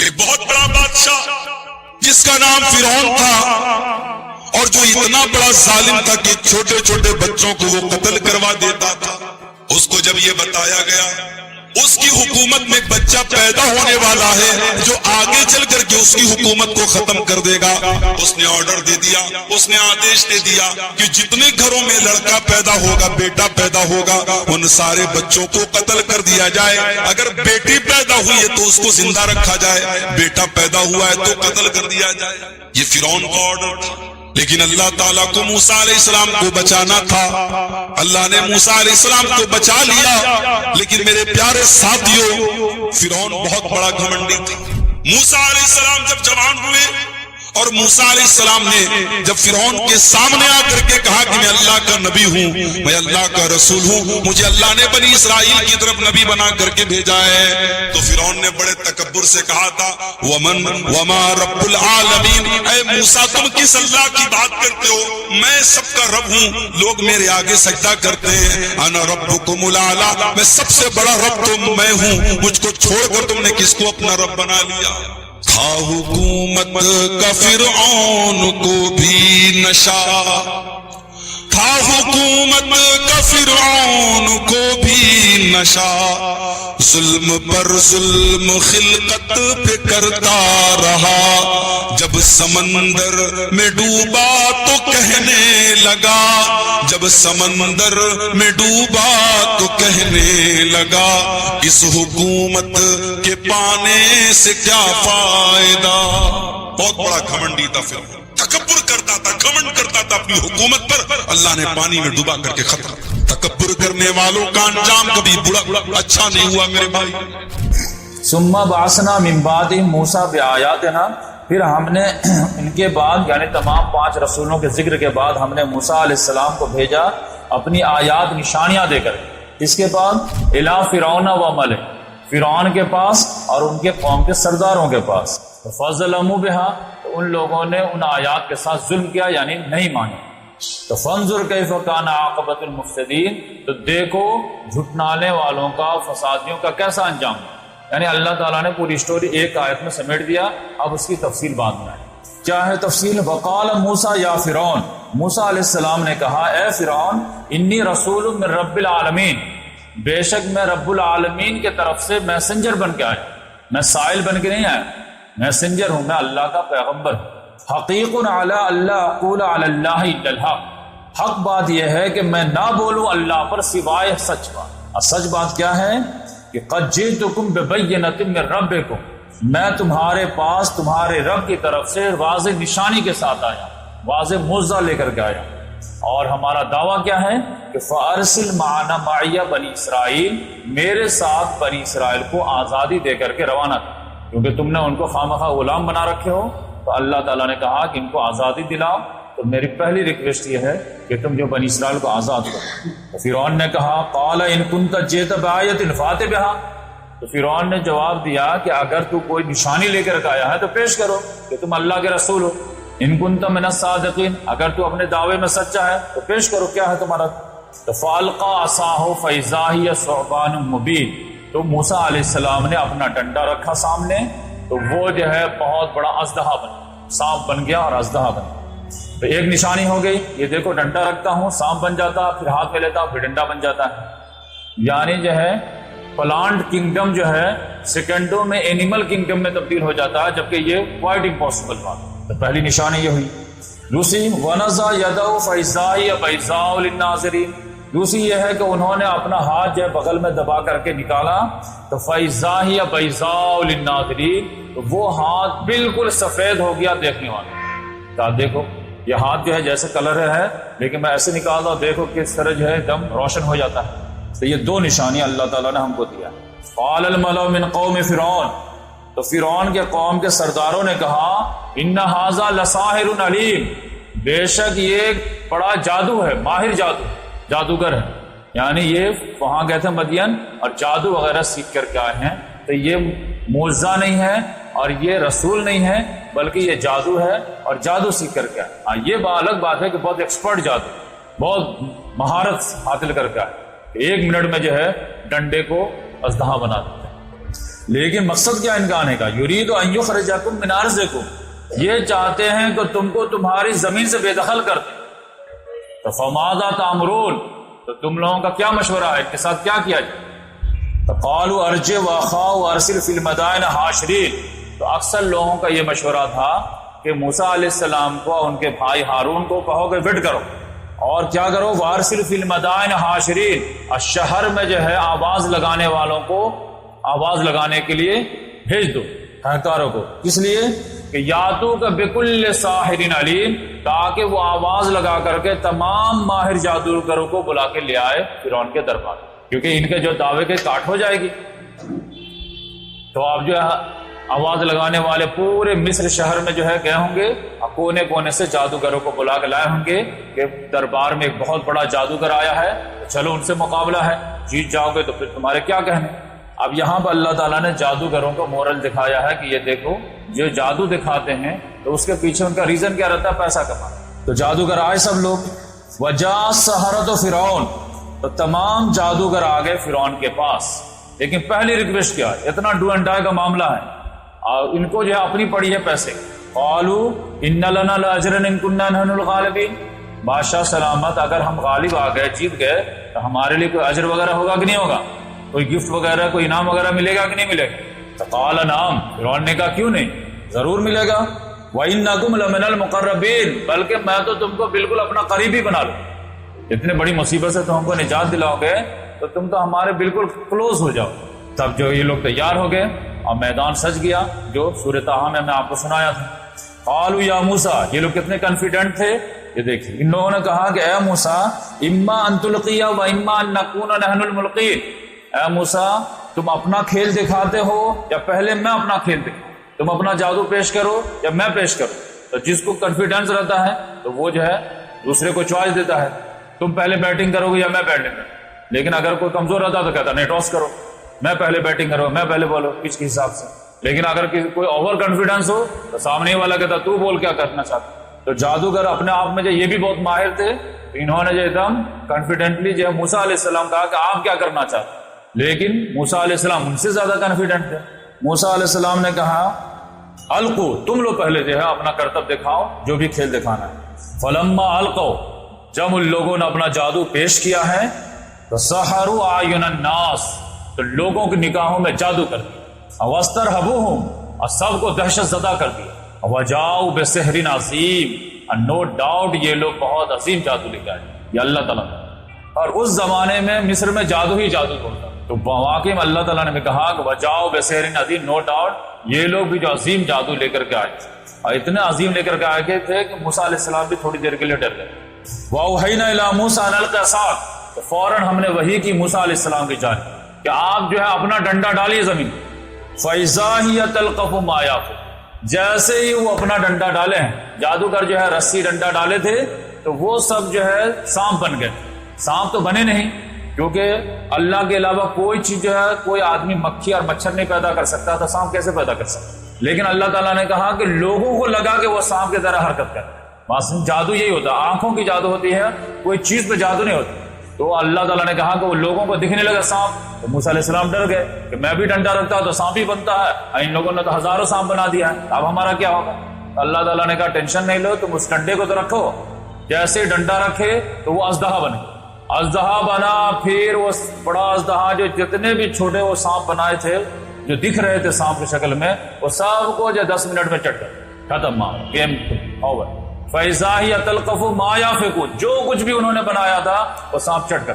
ایک بہت بڑا بادشاہ جس کا نام فرعون تھا، اور جو اتنا بڑا ظالم تھا کہ چھوٹے چھوٹے بچوں کو وہ قتل کروا دیتا تھا، اس کو جب یہ بتایا گیا اس کی حکومت میں بچہ پیدا ہونے والا ہے جو آگے چل کر کے اس کی حکومت کو ختم کر دے گا، اس نے آرڈر دے دیا، اس نے آدیش دے دیا کہ جتنے گھروں میں لڑکا پیدا ہوگا، بیٹا پیدا ہوگا، ان سارے بچوں کو قتل کر دیا جائے۔ اگر بیٹی پیدا ہوئی ہے تو اس کو زندہ رکھا جائے، بیٹا پیدا ہوا ہے تو قتل کر دیا جائے۔ یہ فرعون کا آرڈر تھا، لیکن اللہ تعالیٰ کو موسیٰ علیہ السلام کو بچانا تھا۔ اللہ نے موسیٰ علیہ السلام کو بچا لیا، لیکن میرے پیارے ساتھیوں، فرعون بہت بڑا گھمنڈی تھا۔ موسیٰ علیہ السلام جب جوان ہوئے اور موسیٰ علیہ السلام نے جب فرعون کے سامنے آ کر کے کہا کہ میں اللہ کا نبی ہوں، میں اللہ کا رسول ہوں، مجھے اللہ نے بنی اسرائیل کی طرف نبی بنا کر کے بھیجا ہے، تو فرعون نے بڑے تکبر سے کہا تھا وما رب العالمین، اے موسیٰ تم کس اللہ کی بات کرتے ہو؟ میں سب کا رب ہوں، لوگ میرے آگے سجدہ کرتے ہیں، انا ربکم الاعلی، میں سب سے بڑا رب تو میں ہوں، مجھ کو چھوڑ کر تم نے کس کو اپنا رب بنا لیا؟ تھا حکومت کا فرعون کو بھی نشہ، تھا حکومت کا فرعون کو بھی نشہ، ظلم پر ظلم خلقت پہ کرتا رہا، جب سمندر میں ڈوبا تو کہنے لگا، جب سمندر میں ڈوبا تو کہنے لگا، اس حکومت کے پانے سے کیا فائدہ۔ بہت بڑا گھمنڈی تھا فرعون، تکبر کرتا تھا، گھمنڈ کرتا تھا اپنی حکومت پر، اللہ نے پانی میں ڈوبا کر کے ختم۔ تکبر کرنے والوں کا انجام کبھی بڑا اچھا نہیں ہوا میرے بھائی۔ ثم بعثنا من بعدهم موسیٰ بآیاتنا، پھر ہم نے ان کے بعد یعنی تمام 5 رسولوں کے ذکر کے بعد ہم نے موسیٰ علیہ السلام کو بھیجا اپنی آیات نشانیاں دے کر۔ اس کے بعد الی فرعون و ملئ، فرعون کے پاس اور ان کے قوم کے سرداروں کے پاس، فظلموا بها، تو ان لوگوں نے ان آیات کے ساتھ ظلم کیا یعنی نہیں مانی۔ تو فانظر کیف کان عاقبۃ المفسدین، تو دیکھو جھٹلانے والوں کا، فسادیوں کا کیسا انجام۔ یعنی اللہ تعالیٰ نے پوری سٹوری ایک آیت میں سمیٹ دیا، اب اس کی تفصیل بعد میں آئے۔ کیا ہے تفصیل؟ وقال موسیٰ یا فرعون، موسیٰ علیہ السلام نے کہا اے فرعون، انی رسول من رب العالمین، بے شک میں رب العالمین کے طرف سے میسنجر بن کے آیا، میں سائل بن کے نہیں آیا، میسنجر ہوں، میں اللہ کا پیغمبر ہوں۔ حقیق علی اللہ اقول علی اللہ الا الحق، حق بات یہ ہے کہ میں نہ بولوں اللہ پر سوائے سچ بات۔ اور سچ بات کیا ہے کہ قد جئتکم ببینۃ من ربکم، میں تمہارے پاس تمہارے رب کی طرف سے واضح نشانی کے ساتھ آیا، واضح معجزہ لے کر کے آیا۔ اور ہمارا دعویٰ کیا ہے کہ فارسل معنا معی بنی اسرائیل، میرے ساتھ بنی اسرائیل کو آزادی دے کر کے روانہ تھا، کیونکہ تم نے ان کو خامخواہ غلام بنا رکھے ہو، تو اللہ تعالیٰ نے کہا کہ ان کو آزادی دلاؤ۔ تو میری پہلی ریکویسٹ یہ ہے کہ تم جو بنی اسرائیل کو آزاد کرو۔ تو فرعون نے کہا قال ان کنت جئت بآیۃ فأت بها، تو فرعون نے جواب دیا کہ اگر تو کوئی نشانی لے کر آیا ہے تو پیش کرو کہ تم اللہ کے رسول ہو۔ ان کنت من الصادقین، اگر تو اپنے دعوے میں سچا ہے تو پیش کرو کیا ہے تمہارا۔ تو فالقى عصاه فاذا هي ثعبان مبین، تو موسیٰ علیہ السلام نے اپنا ڈنڈا رکھا سامنے، تو وہ جو ہے بہت بڑا اژدہا بنا، سانپ بن گیا اور اژدہا بن گیا۔ تو ایک نشانی ہو گئی، یہ دیکھو ڈنڈا رکھتا ہوں، سانپ بن جاتا، پھر ہاتھ میں لیتا پھر ڈنڈا بن جاتا ہے۔ یعنی جو ہے پلانٹ کنگڈم جو ہے سیکنڈوں میں اینیمل کنگڈم میں تبدیل ہو جاتا ہے، جبکہ یہ کوائٹ امپاسبل بات ہے۔ تو پہلی نشانی یہ ہوئی۔ دوسری وَنَزَعَ يَدَهُ فَإِذَا هِيَ بَيْضَاءُ لِلنَّاظِرِينَ، دوسری یہ ہے کہ انہوں نے اپنا ہاتھ جو ہے بغل میں دبا کر کے نکالا، تو فَإِذَا هِيَ بَيْضَاءُ لِلنَّاظِرِينَ، تو وہ ہاتھ بالکل سفید ہو گیا دیکھنے والا۔ کہا دیکھو یہ ہاتھ جو ہے جیسے کلر ہے، لیکن میں ایسے نکالتا ہوں دیکھو کس طرح جو ہے ایک دم روشن ہو جاتا ہے۔ تو یہ 2 نشانیاں اللہ تعالیٰ نے ہم کو دیا۔ قال الملأ من قوم فرعون، تو فرعون کے قوم کے سرداروں نے کہا ان ھذا لساحر علیم، بے شک یہ بڑا جادو ہے، ماہر جادوگر ہے۔ یعنی یہ وہاں گئے تھے مدین اور جادو وغیرہ سیکھ کر کے آئے ہیں، تو یہ معجزہ نہیں ہے اور یہ رسول نہیں ہے، بلکہ یہ جادو ہے اور جادو سیکھ کر کے آئے۔ یہ الگ بات ہے کہ بہت ایکسپرٹ جادو، بہت مہارت حاصل کر کے آئے، 1 منٹ میں جو ہے ڈنڈے کو اژدہا بنا دیتے ہیں۔ لیکن مقصد کیا ان کا آنے کا؟ یرید ان یخرجکم من ارضکم، یہ چاہتے ہیں کہ تم کو تمہاری زمین سے بے دخل کر دیں۔ تو فماذا تأمرون، تو تم لوگوں کا کیا مشورہ ہے، ان کے ساتھ کیا کیا جائے؟ تو قالوا ارجع واخاه وارسل فی المدائن حاشرین، تو اکثر لوگوں کا یہ مشورہ تھا کہ موسیٰ علیہ السلام کو اور ان کے بھائی ہارون کو کہو کہ وڈ کرو، اور کیا کرو؟ وارسل فی المدائن حاشرین، اور شہر میں جو ہے آواز لگانے والوں کو آواز لگانے کے لیے بھیج دو، ہکاروں کو، کس لیے کہ یاتو کا بکل ساحر علیم، تاکہ وہ آواز لگا کر کے تمام ماہر جادوگروں کو بلا کے لے آئے فرعون کے دربار، کیونکہ ان کے جو دعوے کے کاٹ ہو جائے گی۔ تو آپ جو ہے آواز لگانے والے پورے مصر شہر میں جو ہے گئے ہوں گے، کونے کونے سے جادوگروں کو بلا کے لائے ہوں گے کہ دربار میں ایک بہت بڑا جادوگر آیا ہے، چلو ان سے مقابلہ ہے، جیت جاؤ گے تو پھر تمہارے کیا کہنے۔ اب یہاں پر اللہ تعالیٰ نے جادوگروں کو مورل دکھایا ہے کہ یہ دیکھو، جو جادو دکھاتے ہیں تو اس کے پیچھے ان کا ریزن کیا رہتا ہے؟ پیسہ کمانا۔ تو جادوگر آئے سب لوگ، وجاء السحرۃ فرعون، تو تمام جادوگر آ گئے فرعون کے پاس، لیکن پہلی ریکویسٹ کیا ہے؟ اتنا ڈو اینڈ ڈائی کا معاملہ ہے، اور ان کو جو ہے اپنی پڑی ہے پیسے۔ قالوا ان لنا لاجرا ان كنا نحن الغالبین، بادشاہ سلامت، اگر ہم غالب آ گئے، جیت گئے، تو ہمارے لیے کوئی اجر وغیرہ ہوگا کہ نہیں ہوگا؟ کوئی گفٹ وغیرہ، کوئی انعام وغیرہ ملے گا کہ نہیں ملے گا؟ تو قال نعم، فرعون نے کہا کیوں نہیں، ضرور ملے گا۔ وَإِنَّكُمْ لَمِنَ الْمُقَرَّبِينَ، بلکہ میں تو تم کو بالکل اپنا قریبی بنا لوں، اتنے بڑی مصیبت سے تم ہم کو نجات دلاؤ گے تو تم تو ہمارے بالکل کلوز ہو جاؤ۔ تب جو یہ لوگ تیار ہو گئے اور میدان سج گیا، جو سورۃ طٰہٰ میں آپ کو سنایا تھا۔ قالوا یا موسیٰ، یہ لوگ کتنے کانفیڈنٹ تھے، یہ دیکھیے ان لوگوں نے کہا کہ اے موسیٰ، اما ان تلقی و اما ان نکون نحن الملقین، اے موسیٰ تم اپنا کھیل دکھاتے ہو یا پہلے میں اپنا کھیل دکھاؤں، تم اپنا جادو پیش کرو یا میں پیش کروں۔ تو جس کو کانفیڈنس رہتا ہے تو وہ جو ہے دوسرے کو چوائس دیتا ہے، تم پہلے بیٹنگ کرو گے یا میں بیٹنگ کروں۔ لیکن اگر کوئی کمزور رہتا تو کہتا نہیں، ٹاس کرو، میں پہلے بیٹنگ کرو، میں پہلے بولو، پچ کے حساب سے۔ لیکن اگر کوئی اوور کانفیڈنس ہو تو سامنے والا کہتا تو بول کیا کرنا چاہتا۔ تو جادوگر اپنے آپ میں جو یہ بھی بہت ماہر تھے، انہوں نے جو ایک دم کانفیڈنٹلی جو موسیٰ علیہ السلام کہا کہ آپ کیا کرنا چاہتے، لیکن موسیٰ علیہ السلام ان سے زیادہ کانفیڈنٹ تھے۔ موسیٰ علیہ السلام نے کہا القو، تم لوگ پہلے جو ہے اپنا کرتب دکھاؤ، جو بھی کھیل دکھانا ہے۔ فلما القوا، جب ان لوگوں نے اپنا جادو پیش کیا ہے تو سحروا اعین الناس، تو لوگوں کی نگاہوں میں جادو کر دیا، واسترهبوهم، اور سب کو دہشت زدہ کر دیا، وجاؤ بسحر عظیم، نو ڈاؤٹ یہ لوگ بہت عظیم جادو لے کے آئے، یہ اللہ تعالیٰ نے۔ اور اس زمانے میں مصر میں جادو ہی جادو ہوتا، تو واقعی میں اللہ تعالیٰ نے بھی کہا کہ وجاؤ بسحر عظیم، نو ڈاؤٹ یہ لوگ بھی جو عظیم جادو لے کر کے آئے، اور اتنے عظیم لے کر کے آئے تھے کہ موسیٰ علیہ السلام بھی تھوڑی دیر کے لیے ڈر گئے۔ وَأَوْحَيْنَا إِلَىٰ مُوسَىٰ أَنْ أَلْقِ عَصَاكَ، تو فوراً ہم نے وحی کی موسیٰ علیہ السلام کی جانب کہ آپ جو ہے اپنا ڈنڈا ڈالیے زمین۔ فَإِذَا هِيَ تَلْقَفُ مَا يَأْفِكُونَ، جیسے ہی وہ اپنا ڈنڈا ڈالے ہیں، جادوگر جو ہے رسی ڈنڈا ڈالے تھے تو وہ سب جو ہے سانپ بن گئے۔ سانپ تو بنے نہیں، کیونکہ اللہ کے علاوہ کوئی چیز جو ہے، کوئی آدمی مکھی اور مچھر نہیں پیدا کر سکتا، تو سانپ کیسے پیدا کر سکتا؟ لیکن اللہ تعالیٰ نے کہا کہ لوگوں کو لگا کہ وہ سانپ کی طرح حرکت کرے۔ بس جادو یہی ہوتا ہے، آنکھوں کی جادو ہوتی ہے، کوئی چیز پہ جادو نہیں ہوتی۔ تو اللہ تعالیٰ نے کہا کہ وہ لوگوں کو دکھنے لگا سانپ، تو موسیٰ علیہ السلام ڈر گئے کہ میں بھی ڈنڈا رکھتا تو سانپ ہی بنتا ہے، ان لوگوں نے تو ہزاروں سانپ بنا دیا ہے، اب ہمارا کیا ہوگا؟ اللہ تعالیٰ نے کہا ٹینشن نہیں لو، تم اس ڈنڈے کو تو رکھو، جیسے ڈنڈا رکھے تو وہ اژدہا بنے، اژدہا بنا، پھر وہ بڑا اژدہا جو جتنے بھی چھوٹے وہ سانپ بنائے تھے جو دکھ رہے تھے سانپ کی شکل میں، وہ سب کو جو 10 منٹ میں چٹ کر ختم، گیم اوور۔ فَإِذَا هِيَ تَلْقَفُ مَا يَأْفِكُونَ، جو کچھ بھی انہوں نے بنایا تھا وہ سانپ چٹ کر۔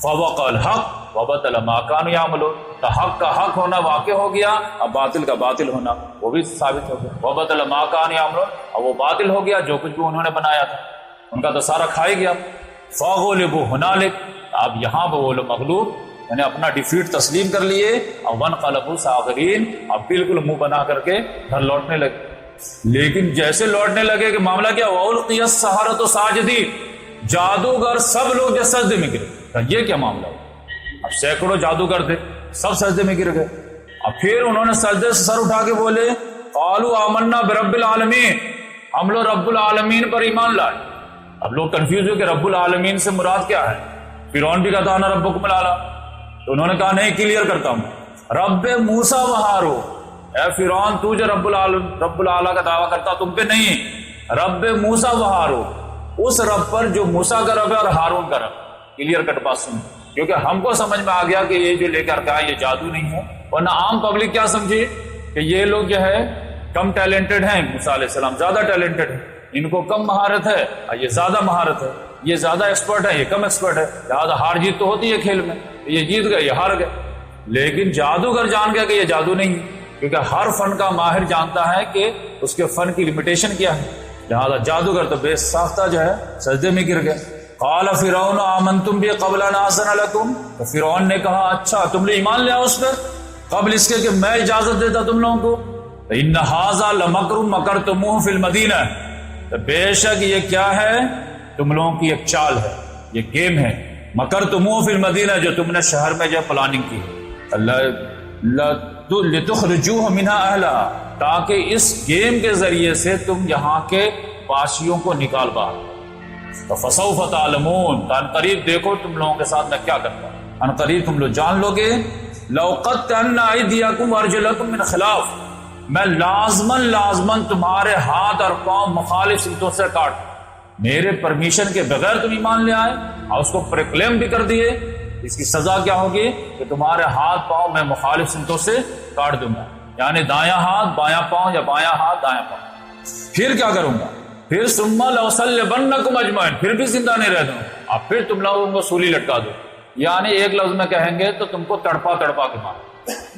فَوَقَعَ الْحَقُّ وَبَطَلَ مَا كَانُوا يَعْمَلُونَ، تو حق کا حق ہونا واقع ہو گیا، اب باطل کا باطل ہونا وہ بھی ثابت ہو گیا۔ وَبَطَلَ مَا كَانُوا يَعْمَلُونَ، اب وہ باطل ہو گیا جو کچھ بھی انہوں نے بنایا تھا، ان کا تو سارا کھائی گیا۔ فَغُلِبُوا هُنَالِكَ، اب یہاں پہ وہ لوگ مغلوب، یعنی اپنا ڈیفیٹ تسلیم کر لیے، اور وَانْقَلَبُوا صَاغِرِينَ، اب بالکل منہ بنا کر کے گھر لوٹنے لگے۔ لیکن جیسے لوٹنے لگے کہ معاملہ کیا، وَأُلْقِيَ السَّحَرَةُ سَاجِدِينَ، جادوگر سب لوگ جو سجدے میں گرے، یہ کیا معاملہ ہوا؟ اب سینکڑوں جادوگر تھے، سب سجدے میں گر گئے۔ اب پھر انہوں نے سجدے سے سر اٹھا کے بولے قَالُوا آمَنَّا بِرَبِّ الْعَالَمِينَ، ہم لوگ رب العالمین پر ایمان لائے۔ اب لوگ کنفیوز ہوئے کہ رب العالمین سے مراد کیا ہے؟ فرعون بھی کہتا انا ربکم الاعلی، تو انہوں نے کہا نہیں، کلیئر کرتا ہوں، رب موسیٰ و ہارون، اے فرعون تو جو رب العالیٰ کا دعویٰ کرتا تم پہ نہیں، رب موسیٰ و ہارون، اس رب پر جو موسیٰ کا رب ہے اور ہارون کا رب۔ کلیئر کٹ بات سن، کیونکہ ہم کو سمجھ میں آ گیا کہ یہ جو لے کر کا یہ جادو نہیں ہے، ورنہ عام پبلک کیا سمجھی کہ یہ لوگ جو ہے کم ٹیلنٹڈ ہیں، موسیٰ علیہ السلام زیادہ ٹیلنٹڈ ہیں، ان کو کم مہارت ہے اور یہ زیادہ مہارت ہے، یہ زیادہ ایکسپرٹ ہے یہ کم ایکسپرٹ ہے، لہٰذا ہار جیت تو ہوتی ہے کھیل میں، یہ جیت گئے یہ ہار گئے۔ لیکن جادوگر جان گیا کہ یہ جادو نہیں ہے، کیونکہ ہر فن کا ماہر جانتا ہے کہ اس کے فن کی لمیٹیشن کیا ہے، لہٰذا جادوگر تو بے ساختہ جو ہے سجدے میں گر گئے۔ قال فرعون آمنتم بی قبل ان آذن لکم، تو فرعون نے کہا اچھا تم نے ایمان لیا اس پر قبل اس کے کہ میں اجازت دیتا تم لوگوں کو؟ ان ھذا لمکر مکرتموہ فی المدینہ، تو بے شک یہ کیا ہے تم لوگوں کی ایک چال ہے، یہ گیم ہے، مکرتموہ فی المدینہ جو تم نے شہر میں جو پلاننگ کی لتخرجوہ منہا اہلہا، تاکہ اس گیم کے ذریعے سے تم یہاں کے باشیوں کو نکال باہر۔ تو فسوف تعلمون، تو ان قریب دیکھو تم لوگوں کے ساتھ میں کیا کرتا ہوں، ان قریب تم لوگ جان لو گے۔ لَأُقَطِّعَنَّ أَيْدِيَكُمْ وَأَرْجُلَكُمْ مِنْ خِلَافٍ، میں لازماً تمہارے ہاتھ اور پاؤں مخالف سمتوں سے کاٹ، میرے پرمیشن کے بغیر تم ایمان لے آئے اور اس کو پریکلیم بھی کر دیے، اس کی سزا کیا ہوگی کہ تمہارے ہاتھ پاؤں میں مخالف سمتوں سے کاٹ دوں گا، یعنی دایاں ہاتھ بایاں پاؤں یا بایاں ہاتھ دایاں پاؤں۔ پھر کیا کروں گا؟ پھر ثم لأصلبنکم اجمعین، پھر بھی زندہ نہیں رہ دوں، اب پھر تم لوگوں کو سولی لٹکا دو، یعنی ایک لفظ میں کہیں گے تو تم کو تڑپا کے مار،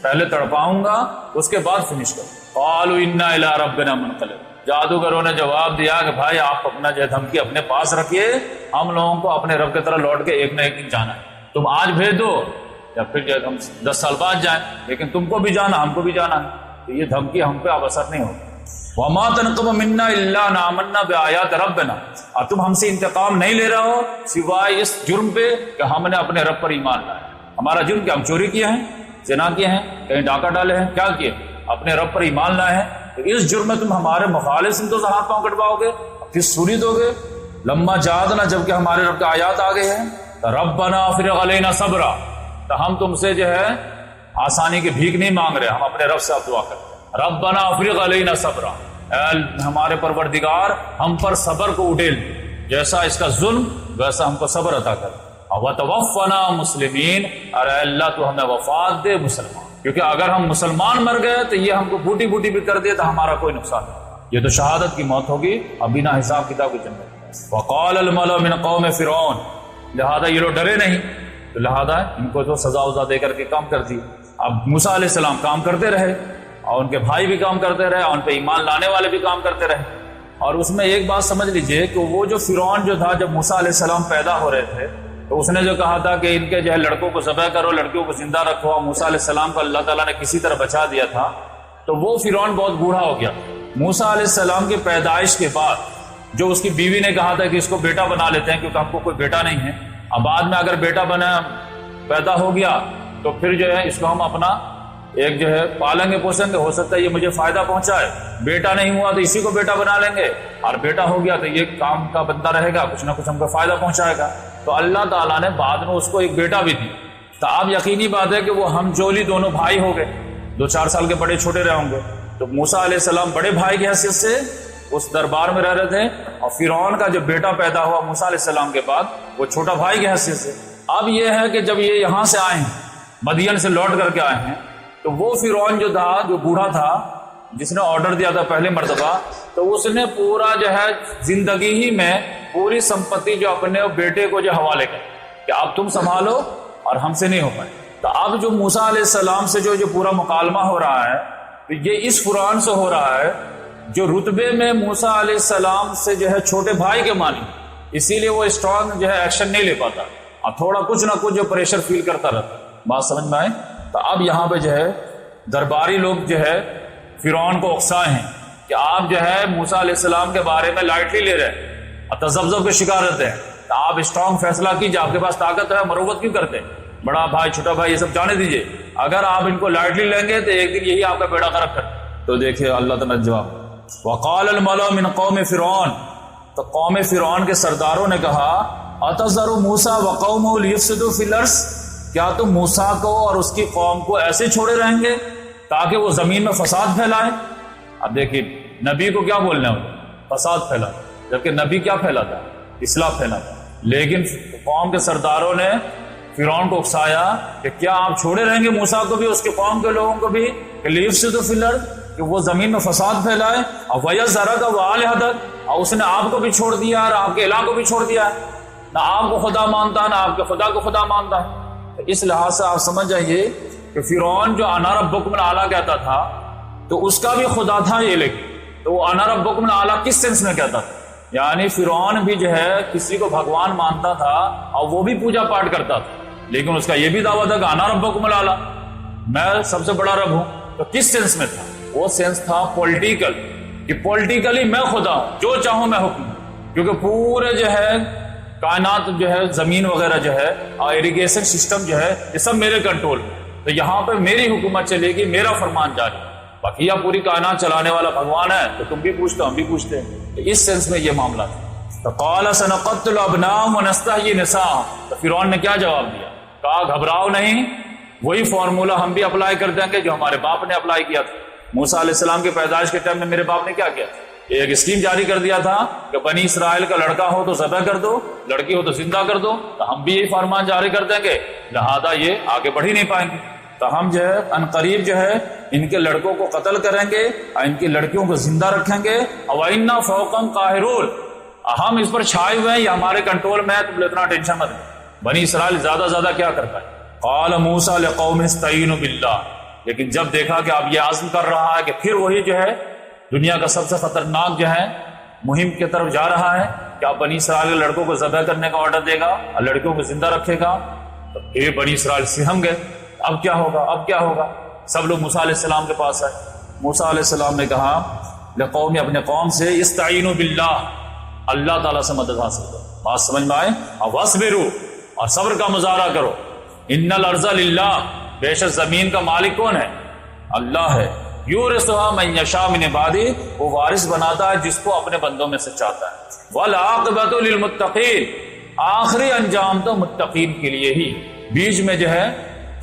پہلے تڑپاؤں گا اس کے بعد فنش کروں۔ قالوا انا الی ربنا منقلب، جادوگروں نے جواب دیا کہ بھائی آپ اپنا جو دھمکی اپنے پاس رکھیے، ہم لوگوں کو اپنے رب کی طرح لوٹ کے ایک نہ ایک دن جانا ہے، تم آج بھیج دو یا پھر جو ہم 10 سال بعد جائیں، لیکن تم کو بھی جانا ہم کو بھی جانا ہے، تو یہ دھمکی ہم پہ اب اثر نہیں ہوگی۔ وما تنقم منا الا ان آمنا بآیات ربنا، اور تم ہم سے انتقام نہیں لے رہے ہو سوائے اس جرم پہ کہ ہم نے اپنے رب پر ایمان لایا۔ ہمارا جرم کیا؟ ہم چوری کیے ہیں، زنا کیے ہیں، کہیں ڈاکہ ڈالے ہیں، کیا کیے؟ اپنے رب پر ایمان لائے ہیں، تو اس جرم میں تم ہمارے مخالف سمتوں سے ہاتھ پاؤں کٹواؤ گے، پھر سولی دو گے۔ لما جہادنا، جب کہ ہمارے رب کے آیات آ گئے ہیں، ربنا افرغ علینا صبرا، تو ہم تم سے جو ہے آسانی کی بھیک نہیں مانگ رہے، ہم اپنے رب سے اب دعا کرتے ہیں، ربنا افرغ علینا صبرا، اے ہمارے پروردگار ہم پر صبر کو اڈیل، جیسا اس کا ظلم ویسا ہم کو صبر عطا کر، وتوفنا مسلمین، اور اے اللہ تو ہمیں وفات دے مسلمان، کیونکہ اگر ہم مسلمان مر گئے تو یہ ہم کو بوٹی بوٹی بھی کر دے تو ہمارا کوئی نقصان نہیں، یہ تو شہادت کی موت ہوگی اب بنا حساب کتاب کی جنت۔ وقال الملأ من قوم فرعون، لہذا یہ لوگ ڈرے نہیں تو لہذا ان کو تو سزا وزا دے کر کے کام کر دی۔ اب موسیٰ علیہ السلام کام کرتے رہے اور ان کے بھائی بھی کام کرتے رہے اور ان پہ ایمان لانے والے بھی کام کرتے رہے، اور اس میں ایک بات سمجھ لیجئے کہ وہ جو فرعون جو تھا جب موسیٰ علیہ السلام پیدا ہو رہے تھے تو اس نے جو کہا تھا کہ ان کے جو ہے لڑکوں کو ذبح کرو، لڑکیوں کو زندہ رکھو، اور موسیٰ علیہ السلام کو اللہ تعالیٰ نے کسی طرح بچا دیا تھا، تو وہ فرعون بہت بوڑھا ہو گیا۔ موسیٰ علیہ السلام کی پیدائش کے بعد جو اس کی بیوی نے کہا تھا کہ اس کو بیٹا بنا لیتے ہیں کیونکہ ہم کو کوئی بیٹا نہیں ہے، اب بعد میں اگر بیٹا بنا پیدا ہو گیا تو پھر جو ہے اس کو ہم اپنا ایک جو ہے پالیں گے پوسیں گے، ہو سکتا ہے یہ مجھے فائدہ پہنچائے، بیٹا نہیں ہوا تو اسی کو بیٹا بنا لیں گے، اور بیٹا ہو گیا تو یہ کام کا بندہ رہے گا، کچھ نہ کچھ ہم کو فائدہ پہنچائے گا، تو اللہ تعالیٰ نے بعد میں اس کو ایک بیٹا بھی دی۔ تو اب یقینی بات ہے کہ وہ ہم جولی دونوں بھائی ہو گئے، 2-4 سال کے بڑے چھوٹے رہے ہوں گے، تو موسیٰ علیہ السلام بڑے بھائی کی حیثیت سے اس دربار میں رہ رہے تھے، اور فرعون کا جو بیٹا پیدا ہوا موسیٰ علیہ السلام کے بعد وہ چھوٹا بھائی کی حیثیت سے۔ اب یہ ہے کہ جب یہ یہاں سے آئے ہیں، مدین سے لوٹ کر کے آئے ہیں، تو وہ فرعون جو تھا، جو بوڑھا تھا، جس نے آرڈر دیا تھا پہلے مرتبہ، تو اس نے پورا جو ہے زندگی ہی میں پوری سمپتی جو اپنے بیٹے کو جو حوالے کر کہ اب تم سنبھالو اور ہم سے نہیں ہو پائے۔ تو اب جو موسیٰ علیہ السلام سے جو پورا مکالمہ ہو رہا ہے تو یہ اس فرعون سے ہو رہا ہے جو رتبے میں موسیٰ علیہ السلام سے جو ہے چھوٹے بھائی کے مانی، اسی لیے وہ اسٹرانگ جو ہے ایکشن نہیں لے پاتا اور تھوڑا کچھ نہ کچھ جو پریشر فیل کرتا رہتا۔ بات سمجھ میں آئے؟ تو اب یہاں پہ جو ہے درباری لوگ جو ہے فرعون کو اکسائے ہیں کہ آپ جو ہے موسیٰ علیہ السلام کے بارے میں لائٹلی لے رہے ہیں اور تذبذب کے شکار رہتے ہیں، تو آپ اسٹرانگ فیصلہ کیجیے، آپ کے پاس طاقت ہے، مروت کیوں کرتے ہیں؟ بڑا بھائی چھوٹا بھائی یہ سب جانے دیجیے، اگر آپ ان کو لائٹلی لیں گے تو ایک دن یہی آپ کا بیڑا غرق کر۔ تو دیکھیے اللہ تعالیٰ نے جواب، وقال الملأ من قوم فرعون، تو قوم فرعون کے سرداروں نے کہا اتذر موسیٰ وقومہ لیفسدوا فی الارض، کیا تم موسیٰ کو اور اس کی قوم کو ایسے چھوڑے رہیں گے تاکہ وہ زمین میں فساد پھیلائے؟ اب دیکھیے نبی کو کیا بولنا ہے؟ فساد پھیلا، جبکہ نبی کیا پھیلاتا ہے؟ اصلاح پھیلاتا ہے۔ لیکن قوم کے سرداروں نے فرعون کو اکسایا کہ کیا آپ چھوڑے رہیں گے موسیٰ کو بھی اس کے قوم کے لوگوں کو بھی کہ لیفسدوا فی الارض، کہ وہ زمین میں فساد پھیلائے، اور ویذرک وآلہتک، اور اس نے آپ کو بھی چھوڑ دیا اور آپ کے الہ کو بھی چھوڑ دیا ہے، نہ آپ کو خدا مانتا نہ آپ کے خدا کو خدا مانتا ہے۔ اس لحاظ سے آپ سمجھ جائیے کہ فرعون جو انا ربکم الاعلی کہتا تھا تو اس کا بھی خدا تھا یہ، لیکن تو وہ انا ربکم الاعلی کس سینس میں کہتا تھا؟ یعنی فرعون بھی جو ہے کسی کو بھگوان مانتا تھا اور وہ بھی پوجا پاٹ کرتا تھا، لیکن اس کا یہ بھی دعویٰ تھا کہ انا ربکم الاعلی، میں سب سے بڑا رب ہوں۔ تو کس سینس میں تھا؟ وہ سینس تھا پولیٹیکل، کہ پولیٹیکلی میں خدا ہوں، جو چاہوں میں حکم ہوں، کیونکہ پورے جو ہے کائنات جو ہے زمین وغیرہ جو ہے اور اریگیشن سسٹم جو ہے یہ سب میرے کنٹرول میں، تو یہاں پہ میری حکومت چلے گی، میرا فرمان جاری۔ باقی آپ پوری کائنات چلانے والا بھگوان ہے تو تم بھی پوچھتے ہم بھی پوچھتے ہیں، تو اس سینس میں یہ معاملہ تھا۔ فقال سنقتل ابناءهم ونستحيي نساءهم، تو فرعون نے کیا جواب دیا؟ کہا گھبراؤ نہیں، وہی فارمولہ ہم بھی اپلائی کر دیں گے جو ہمارے باپ نے اپلائی کیا تھا۔ موسیٰ علیہ السلام کے پیدائش کے ٹائم میں میرے باپ نے کیا کیا تھا؟ ایک اسکیم جاری کر دیا تھا کہ بنی اسرائیل کا لڑکا ہو تو ذبح کر دو، لڑکی ہو تو زندہ کر دو، تو ہم بھی یہی فرمان جاری کر دیں گے، لہذا یہ آگے بڑھ ہی نہیں پائیں گے، تو ہم جو ہے ان قریب جو ہے ان کے لڑکوں کو قتل کریں گے اور ان کی لڑکیوں کو زندہ رکھیں گے، وَإِنَّا فَوْقَهُمْ قَاهِرُونَ، ہم اس پر چھائے ہوئے ہیں، یہ ہمارے کنٹرول میں ہے، تم اتنا ٹینشن مت لو۔ بنی اسرائیل زیادہ زیادہ کیا کرتا ہے؟ قال موسیٰ لقوم استعینوا باللہ، لیکن جب دیکھا کہ اب یہ عزم کر رہا ہے کہ پھر وہی جو ہے دنیا کا سب سے خطرناک جو ہے مہم کی طرف جا رہا ہے کہ آپ بنی اسرائیل کے لڑکوں کو ذبح کرنے کا آرڈر دے گا اور لڑکیوں کو زندہ رکھے گا، تو پھر بنی اسرائیل سہم گئے، اب کیا ہوگا، اب کیا ہوگا؟ سب لوگ موسیٰ علیہ السلام کے پاس آئے۔ موسیٰ علیہ السلام نے کہا لقوم، اپنے قوم سے، استعینوا باللہ، اللہ تعالیٰ سے مدد حاصل کرو، بات سمجھ میں آئے، اور واصبروا، اور صبر کا مظاہرہ کرو، ان الارض للہ، بے شک زمین کا مالک کون ہے؟ اللہ ہے، یورثھا من یشاء من عبادہ، وہ وارث بناتا ہے جس کو اپنے بندوں میں سے چاہتا ہے، والعاقبۃ للمتقین، آخری انجام تو متقین کے لیے ہی۔ بیچ میں جو ہے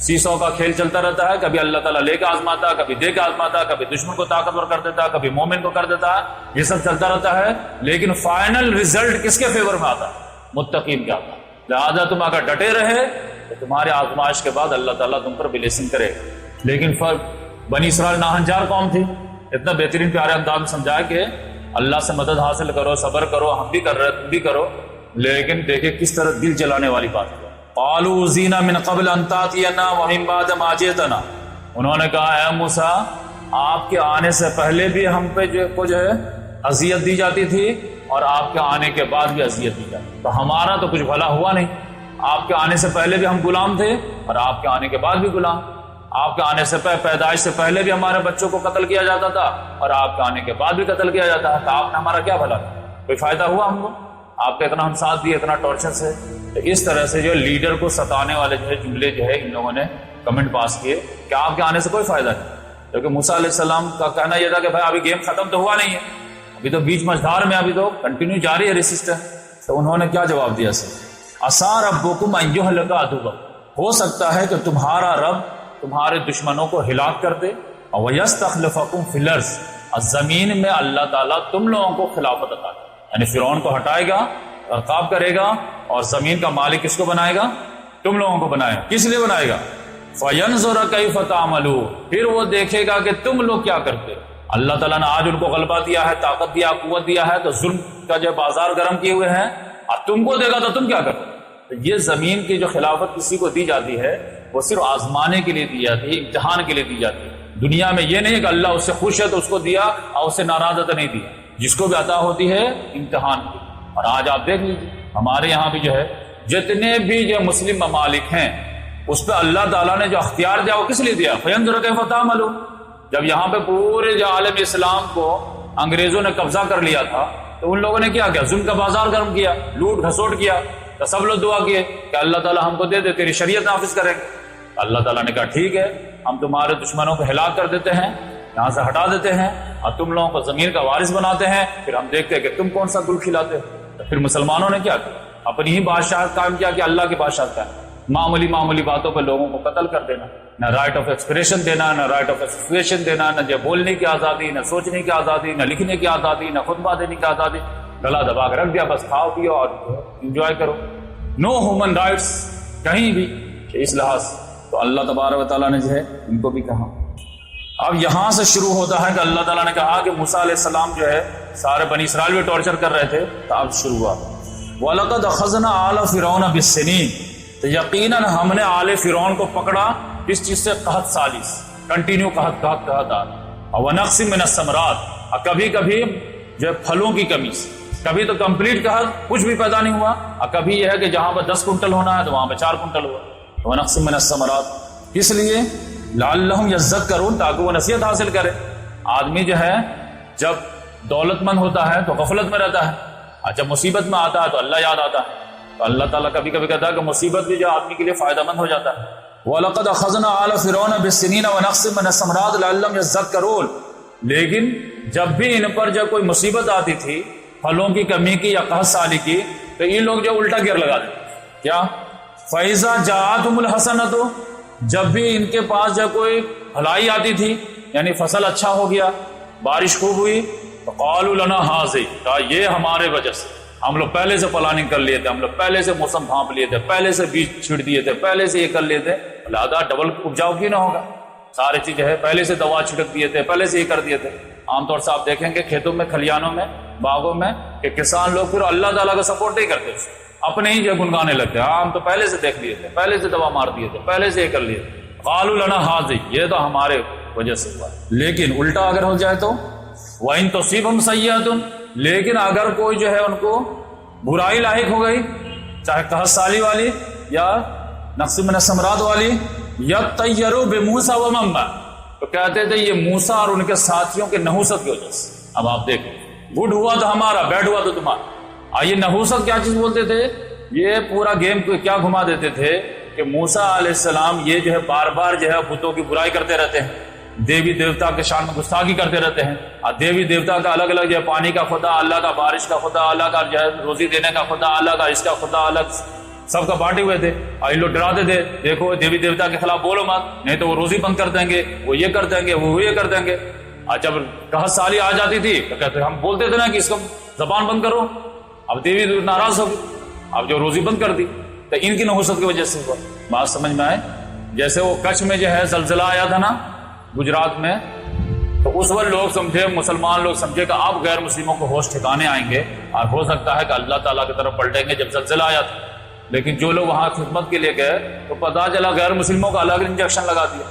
سیسو کا کھیل چلتا رہتا ہے، کبھی اللہ تعالیٰ لے کے آزماتا، کبھی دے کے آزماتا، کبھی دشمن کو طاقتور کر دیتا، کبھی مومن کو کر دیتا ہے، یہ سب چلتا رہتا ہے، لیکن فائنل ریزلٹ کس کے فیور میں آتا ہے؟ متقین کے آتا ہے۔ لہذا تم اگر ڈٹے رہے تو تمہارے آزمائش کے بعد اللہ تعالیٰ تم پر بلیسنگ کرے گا۔ لیکن بنی اسرائیل ناہنجار قوم تھی، اتنا بہترین پیارے انداز میں سمجھایا کہ اللہ سے مدد حاصل کرو، صبر کرو، ہم بھی کر رہے تم بھی کرو، لیکن دیکھیں کس طرح دل جلانے والی بات ہے۔ قالوا اوذینا من قبل ان تاتینا ومن بعد ما جئتنا، انہوں نے کہا اے موسیٰ آپ کے آنے سے پہلے بھی ہم پہ جو ہے اذیت دی جاتی تھی اور آپ کے آنے کے بعد بھی اذیت دی جاتی، تو ہمارا تو کچھ بھلا ہوا نہیں، آپ کے آنے سے پہلے بھی ہم غلام تھے اور آپ کے آنے کے بعد بھی غلام، آپ کے آنے سے پیدائش سے پہلے بھی ہمارے بچوں کو قتل کیا جاتا تھا اور آپ کے آنے کے بعد بھی قتل کیا جاتا ہے، تو آپ نے ہمارا کیا بھلا کیا؟ کوئی فائدہ ہوا ہم کو؟ آپ کا اتنا ہم ساتھ دیے، اتنا ٹارچر سے۔ تو اس طرح سے جو لیڈر کو ستانے والے جو ہے جملے جو ہے ان لوگوں نے کمنٹ پاس کیے کہ آپ کے آنے سے کوئی فائدہ نہیں، کیونکہ موسیٰ علیہ السلام کا کہنا یہ تھا کہ بھائی ابھی گیم ختم تو ہوا نہیں ہے، ابھی تو بیچ مجدار میں، ابھی تو کنٹینیو جاری ہے ریسسٹنس۔ تو انہوں نے کیا جواب دیا سر؟ عسیٰ ربکم ان یہلک عدوکم، ہو سکتا ہے کہ تمہارا رب تمہارے دشمنوں کو ہلاک کر دے، اور وَيَسْتَخْلِفَكُمْ فِي الْأَرْضِ، اور زمین میں اللہ تعالیٰ تم لوگوں کو خلافت عطا کرے، یعنی فرعون کو ہٹائے گا، عقاب کرے گا، اور زمین کا مالک کس کو بنائے گا؟ تم لوگوں کو بنائے گا۔ کس لیے بنائے گا؟ فَيَنْظُرَ كَيْفَ تَعْمَلُونَ، پھر وہ دیکھے گا کہ تم لوگ کیا کرتے ہو۔ اللہ تعالیٰ نے آج ان کو غلبہ دیا ہے، طاقت دیا، قوت دیا ہے، تو ظلم کا جو بازار گرم کیے ہوئے ہیں، اور تم کو دے گا تو تم کیا کرو؟ تو یہ زمین کی جو خلافت کسی کو دی جاتی ہے وہ صرف آزمانے کے لیے دی جاتی ہے، امتحان کے لیے دی جاتی ہے۔ دنیا میں یہ نہیں کہ اللہ اس سے خوش ہے تو اس کو دیا اور اس سے ناراض ہے تو نہیں دیا، جس کو بھی عطا ہوتی ہے امتحان کی۔ اور آج آپ دیکھ لیجیے ہمارے یہاں بھی جو ہے جتنے بھی جو مسلم ممالک ہیں اس پہ اللہ تعالیٰ نے جو اختیار دیا وہ کس لیے دیا؟ فَيَنْظُرَ كَيْفَ تَعْمَلُونَ۔ جب یہاں پہ پورے جو عالم اسلام کو انگریزوں نے قبضہ کر لیا تھا تو ان لوگوں نے کیا کیا؟ ظلم کا بازار گرم کیا، لوٹ گھسوٹ کیا، تو سب لوگ دعا کیے کہ اللہ تعالیٰ ہم کو دے دے، تیری شریعت نافذ کریں گے۔ اللہ تعالیٰ نے کہا ٹھیک ہے، ہم تمہارے دشمنوں کو ہلاک کر دیتے ہیں، یہاں سے ہٹا دیتے ہیں، اور تم لوگوں کو زمین کا وارث بناتے ہیں، پھر ہم دیکھتے ہیں کہ تم کون سا گل کھلاتے ہو۔ تو پھر مسلمانوں نے کیا کیا؟ اپنی ہی بادشاہت قائم کیا کہ اللہ کی بادشاہت قائم۔ معمولی معمولی باتوں پہ لوگوں کو قتل کر دینا، نہ رائٹ آف ایکسپریشن دینا، نہ رائٹ آف ایسوسیشن دینا، نہ بولنے کی آزادی، نہ سوچنے کی آزادی، نہ لکھنے کی آزادی، نہ خطبہ دینے کی آزادی، گلا دبا کے رکھ دیا، بس کھاؤ پیو اور انجوائے کرو، نو ہیومن رائٹس کہیں بھی۔ اس لحاظ تو اللہ تبارک و تعالیٰ نے جو ہے ان کو بھی کہا۔ اب یہاں سے شروع ہوتا ہے کہ اللہ تعالیٰ نے کہا کہ موسیٰ علیہ السلام جو ہے سارے بنی اسرائیل بھی ٹارچر کر رہے تھے، تو اب شروع ہوا وَلَقَدْ أَخَذْنَا آلَ فِرْعَوْنَ بِالسِّنِينَ، تو یقیناً ہم نے آل فرعون کو پکڑا کس چیز سے؟ قحط سالی سے، کنٹینیو قحط وَنَقْصٍ مِّنَ الثَّمَرَاتِ، اور کبھی کبھی جو پھلوں کی کمی سے، کبھی تو کمپلیٹ قحط کچھ بھی پیدا نہیں ہوا، اور کبھی یہ ہے کہ جہاں پر 10 کنٹل ہونا ہے تو وہاں پہ 4 کنٹل ہوا۔ وَنَقْصٍ مِّنَ الثَّمَرَاتِ، کس لیے؟ لعلہم یذکرون، تاکہ وہ نصیحت حاصل کرے۔ آدمی جو ہے جب دولت مند ہوتا ہے تو غفلت میں رہتا ہے، اور جب مصیبت میں آتا ہے تو اللہ یاد آتا ہے، تو اللہ تعالیٰ کبھی کبھی کہتا ہے کہ مصیبت بھی جو آدمی کے لیے فائدہ مند ہو جاتا ہے۔ وَلَقَدْ أَخَذْنَا آلَ فِرْعَوْنَ بِالسِّنِينَ وَنَقْصٍ مِّنَ الثَّمَرَاتِ لَعَلَّهُمْ يَذَّكَّرُونَ، لیکن جب بھی ان پر جب کوئی مصیبت آتی تھی پھلوں کی کمی کی یا قحط سالی کی، تو یہ لوگ جو الٹا گیئر لگا دیتے، کیا؟ فَإِذَا جَاءَتْهُمُ الْحَسَنَةُ، جب بھی ان کے پاس جب کوئی بھلائی آتی تھی، یعنی فصل اچھا ہو گیا، بارش خوب ہوئی، تو قالوا لنا هذه، کہا یہ ہمارے وجہ سے، ہم لوگ پہلے سے پلاننگ کر لیے تھے، ہم لوگ پہلے سے موسم بھانپ لیے تھے، پہلے سے بیج چھڑ دیے تھے، پہلے سے یہ کر لیے تھے، لہذا ڈبل اپجاؤ کیوں نہ ہوگا، سارے چیزیں ہے، پہلے سے دوا چھڑک دیے تھے، پہلے سے یہ کر دیے تھے۔ عام طور سے آپ دیکھیں گے کھیتوں میں، کھلیانوں میں، باغوں میں، کہ کسان لوگ پھر اللہ تعالیٰ کا سپورٹ نہیں کرتے، اپنے ہی جو گنگانے لگتے ہیں، ہم تو پہلے سے دیکھ لیے تھے، پہلے سے دوا مار دیے تھے، پہلے سے یہ کر لیے تھے۔ قالوا لنا هذه، یہ تو ہمارے وجہ سے ہوا۔ لیکن الٹا اگر ہو جائے تو وَإِن تُصِبْهُمْ سَيِّئَةٌ، لیکن اگر کوئی جو ہے ان کو برائی لاحق ہو گئی، چاہے قحط سالی والی یا نقص من الثمرات والی، یطیروا بموسیٰ ومن معہ، تو کہتے تھے یہ موسیٰ اور ان کے ساتھیوں کے نحوست کی وجہ سے۔ اب آپ دیکھیں، گڈ ہوا تو ہمارا، بیڈ ہوا تو تمہارا۔ یہ نحوست کیا چیز بولتے تھے؟ یہ پورا گیم کو کیا گھما دیتے تھے کہ موسیٰ علیہ السلام یہ جو ہے بار بار جو ہے بتوں کی برائی کرتے رہتے ہیں، دیوی دیوتا کے شان میں گستاخی کرتے رہتے ہیں، اور دیوی دیوتا کا الگ الگ جو ہے پانی کا خدا، اللہ کا بارش کا خدا، اللہ کا جو ہے روزی دینے کا خدا، اللہ کا اس کا خدا، الگ سب کا بانٹے ہوئے تھے، اور یہ لوگ ڈراتے تھے، دیکھو دیوی دیوتا کے خلاف بولو مت، نہیں تو وہ روزی بند کر دیں گے، وہ یہ کر دیں گے، وہ یہ کر دیں گے۔ اور جب قحط سالی آ جاتی تھی تو کہتے ہم بولتے تھے نا کہ اس کو زبان بند کرو، اب دیوی ناراض ہو گئی، اب جو روزی بند کر دی، تو ان کی نحوست کی وجہ سے ہوا۔ بات سمجھ میں آئے؟ جیسے وہ کچھ میں جو ہے زلزلہ آیا تھا نا گجرات میں، تو اس وقت لوگ سمجھے، مسلمان لوگ سمجھے کہ اب غیر مسلموں کو ہوش ٹھکانے آئیں گے، اور ہو سکتا ہے کہ اللہ تعالیٰ کی طرف پلٹیں گے۔ جب زلزلہ آیا تھا، لیکن جو لوگ وہاں خدمت کے لیے گئے تو پتہ چلا غیر مسلموں کا الگ انجیکشن لگا دیا،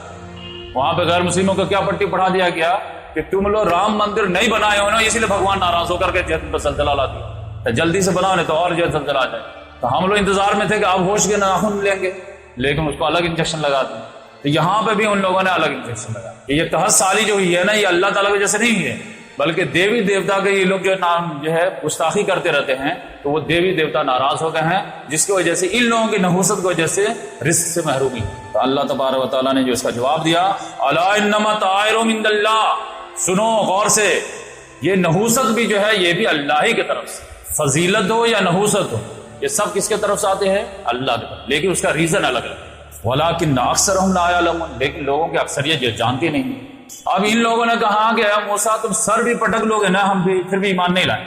وہاں پہ غیر مسلموں کو کیا پٹی پڑھا دیا گیا کہ تم لوگ رام مندر نہیں بنائے ہو نا، اسی لیے بھگوان ناراض ہو کر کے زلزلہ لا دیا، تو جلدی سے بناؤ نہیں تو اور جو زلزلہ آ جائے۔ تو ہم لوگ انتظار میں تھے کہ اب ہوش کے ناخن لیں گے، لیکن اس کو الگ انجیکشن لگا دیا۔ تو یہاں پہ بھی ان لوگوں نے الگ انجیکشن لگا۔ یہ قحط سالی جو ہوئی ہے نا، یہ اللہ تعالیٰ کی وجہ سے نہیں ہوئی ہے، بلکہ دیوی دیوتا کے یہ لوگ جو نام جو ہے گستاخی کرتے رہتے ہیں، تو وہ دیوی دیوتا ناراض ہو گئے ہیں، جس کی وجہ سے ان لوگوں کی نحوست کی وجہ سے رزق سے محرومی۔ تو اللہ تبارک و تعالیٰ نے جو اس کا جواب دیا، الا انما طائر من اللہ، سنو غور سے، یہ نحوست بھی جو ہے یہ بھی اللہ ہی کی طرف سے، فضیلت ہو یا نحوست ہو، یہ سب کس کے طرف سے آتے ہیں؟ اللہ کی طرف، لیکن اس کا ریزن الگ الگ۔ وَلَٰكِنَّ أَكْثَرَهُمْ لَا يَعْلَمُونَ، لیکن لوگوں کی اکثریت جو جانتی نہیں۔ اب ان لوگوں نے کہا کہ اے موسیٰ تم سر بھی پٹک لو گے نا، ہم بھی پھر بھی ایمان نہیں لائیں۔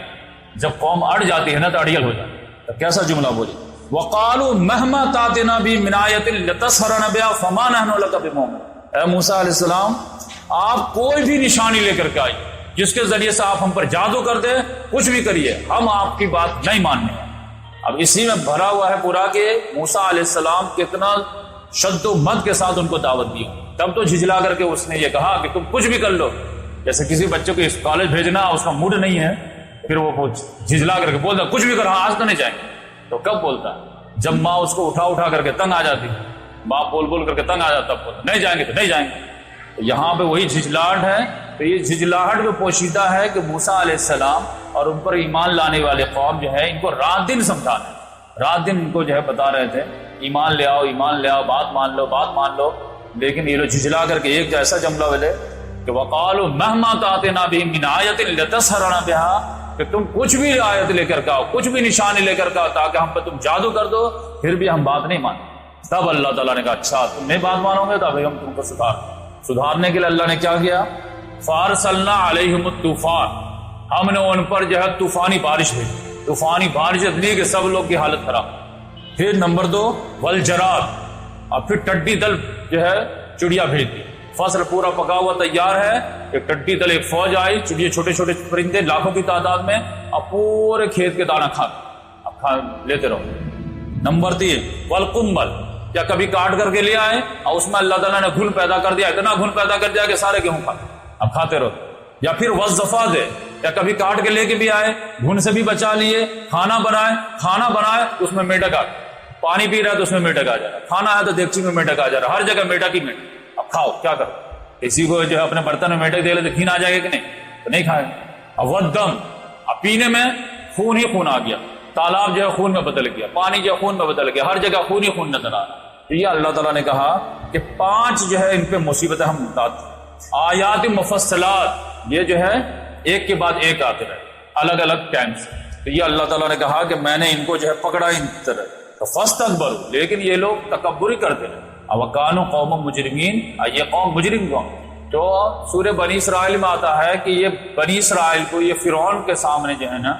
جب قوم اڑ جاتی ہے نا تو اڑیل ہو جاتی ہے۔ تو کیسا جملہ بولی؟ وَقَالُوا مَهْمَا تَأْتِنَا بِهِ مِنْ آيَةٍ لَتَسْحَرَنَا بِهَا فَمَا نَحْنُ لَكَ بِمُؤْمِنِينَ، اے موسیٰ علیہ السلام آپ کوئی بھی نشانی لے کر کے آئیے جس کے ذریعے سے آپ ہم پر جادو کر دیں، کچھ بھی کریے، ہم آپ کی بات نہیں ماننے۔ اب اسی میں بھرا ہوا ہے پورا کہ موسیٰ علیہ السلام کتنا شد و مد کے ساتھ ان کو دعوت دی، تب تو جھجلا کر کے اس نے یہ کہا کہ تم کچھ بھی کر لو۔ جیسے کسی بچے کو کالج بھیجنا، اس کا موڈ نہیں ہے، پھر وہ جھجلا کر کے بولتا کچھ بھی کرو، آج تو نہیں جائیں گے۔ تو کب بولتا ہے؟ جب ماں اس کو اٹھا اٹھا کر کے تنگ آ جاتی، باپ بول بول کر کے تنگ آ جاتا، تب بولتا نہیں جائیں گے تو نہیں جائیں گے۔ یہاں پہ وہی جھجلاہٹ ہے۔ تو یہ جھجلاہٹ میں پوشیدہ ہے کہ موسیٰ علیہ السلام اور ان پر ایمان لانے والے قوم جو ہے ان کو رات دن سمجھانا، رات دن ان کو جو ہے بتا رہے تھے ایمان لے آؤ، ایمان لے آؤ، بات مان لو، بات مان لو، لیکن یہ لوگ جھجلا کر کے ایک جیسا جملہ بولے کہ وَقَالُوا مَهْمَا تَأْتِنَا بِهِ مِنْ آيَةٍ لَتَسْحَرَنَا بِهَا، کہ تم کچھ بھی آیت لے کر کے آؤ، کچھ بھی نشانی لے کر کے آؤ تاکہ ہم پہ تم جادو کر دو، پھر بھی ہم بات نہیں مانیں۔ تب اللہ تعالیٰ نے کہا اچھا تم نہیں بات مانو گے تو ابھی ہم تم کو سدھارنے کے لیے اللہ نے کیا کیا؟ فارسلنا علیہم الطوفان، ہم نے ان پر جو ہے طوفانی بارش بھیجی، طوفانی بارش اتنی کہ سب لوگ کی حالت خراب۔ پھر نمبر 2 والجراد، اور پھر ٹڈی دل جو ہے چڑیا بھیج دی۔ فصل پورا پکا ہوا تیار ہے کہ ٹڈی دل ایک فوج آئی، چڑیے چھوٹے چھوٹے پرندے لاکھوں کی تعداد میں، اب پورے کھیت کے دانا کھا لیتے رہو۔ نمبر 3 والقمل، یا کبھی کاٹ کر کے لے آئے اور اس میں اللہ تعالیٰ نے گھن پیدا کر دیا، اتنا گھن پیدا کر دیا کہ سارے گیہوں کھاتے، اب کھاتے رہو۔ یا پھر والضفادع، یا کبھی کاٹ کے لے کے بھی آئے، گھن سے بھی بچا لیے، کھانا بنائے تو اس میں میڈک آ، پانی پی رہا ہے تو اس میں میڈک آ جا رہا ہے، کھانا ہے تو دیگچی میں میڈک آ جا رہا ہے، ہر جگہ میڈک ہی میڈک۔ اب کھاؤ کیا کرو؟ کسی کو جو ہے اپنے برتن میں میڈک دے لے تو گھین آ جائے گا کہ نہیں؟ تو نہیں کھائے۔ اب والدم، اب پینے میں خون ہی خون آ گیا، تالاب جو ہے خون میں بدل گیا، پانی جو ہے خون میں بدل گیا، ہر جگہ خون ہی خون نظر آ رہا ہے۔ تو یہ اللہ تعالیٰ نے کہا کہ 5 جو ہے ان پہ مصیبتیں ہم بتاتے ہیں، آیات مفصلات، یہ جو ہے ایک کے بعد ایک آتے رہے الگ الگ ٹائم سے۔ تو یہ اللہ تعالیٰ نے کہا کہ میں نے ان کو جو ہے پکڑا ان طرح، تو فاستکبروا، لیکن یہ لوگ تکبر ہی کرتے رہے، وکانوا قوما مجرمین، یہ قوم مجرم قوم۔ تو سورہ بنی اسرائیل میں آتا ہے کہ یہ بنی اسرائیل کو، یہ فرعون کے سامنے جو ہے نا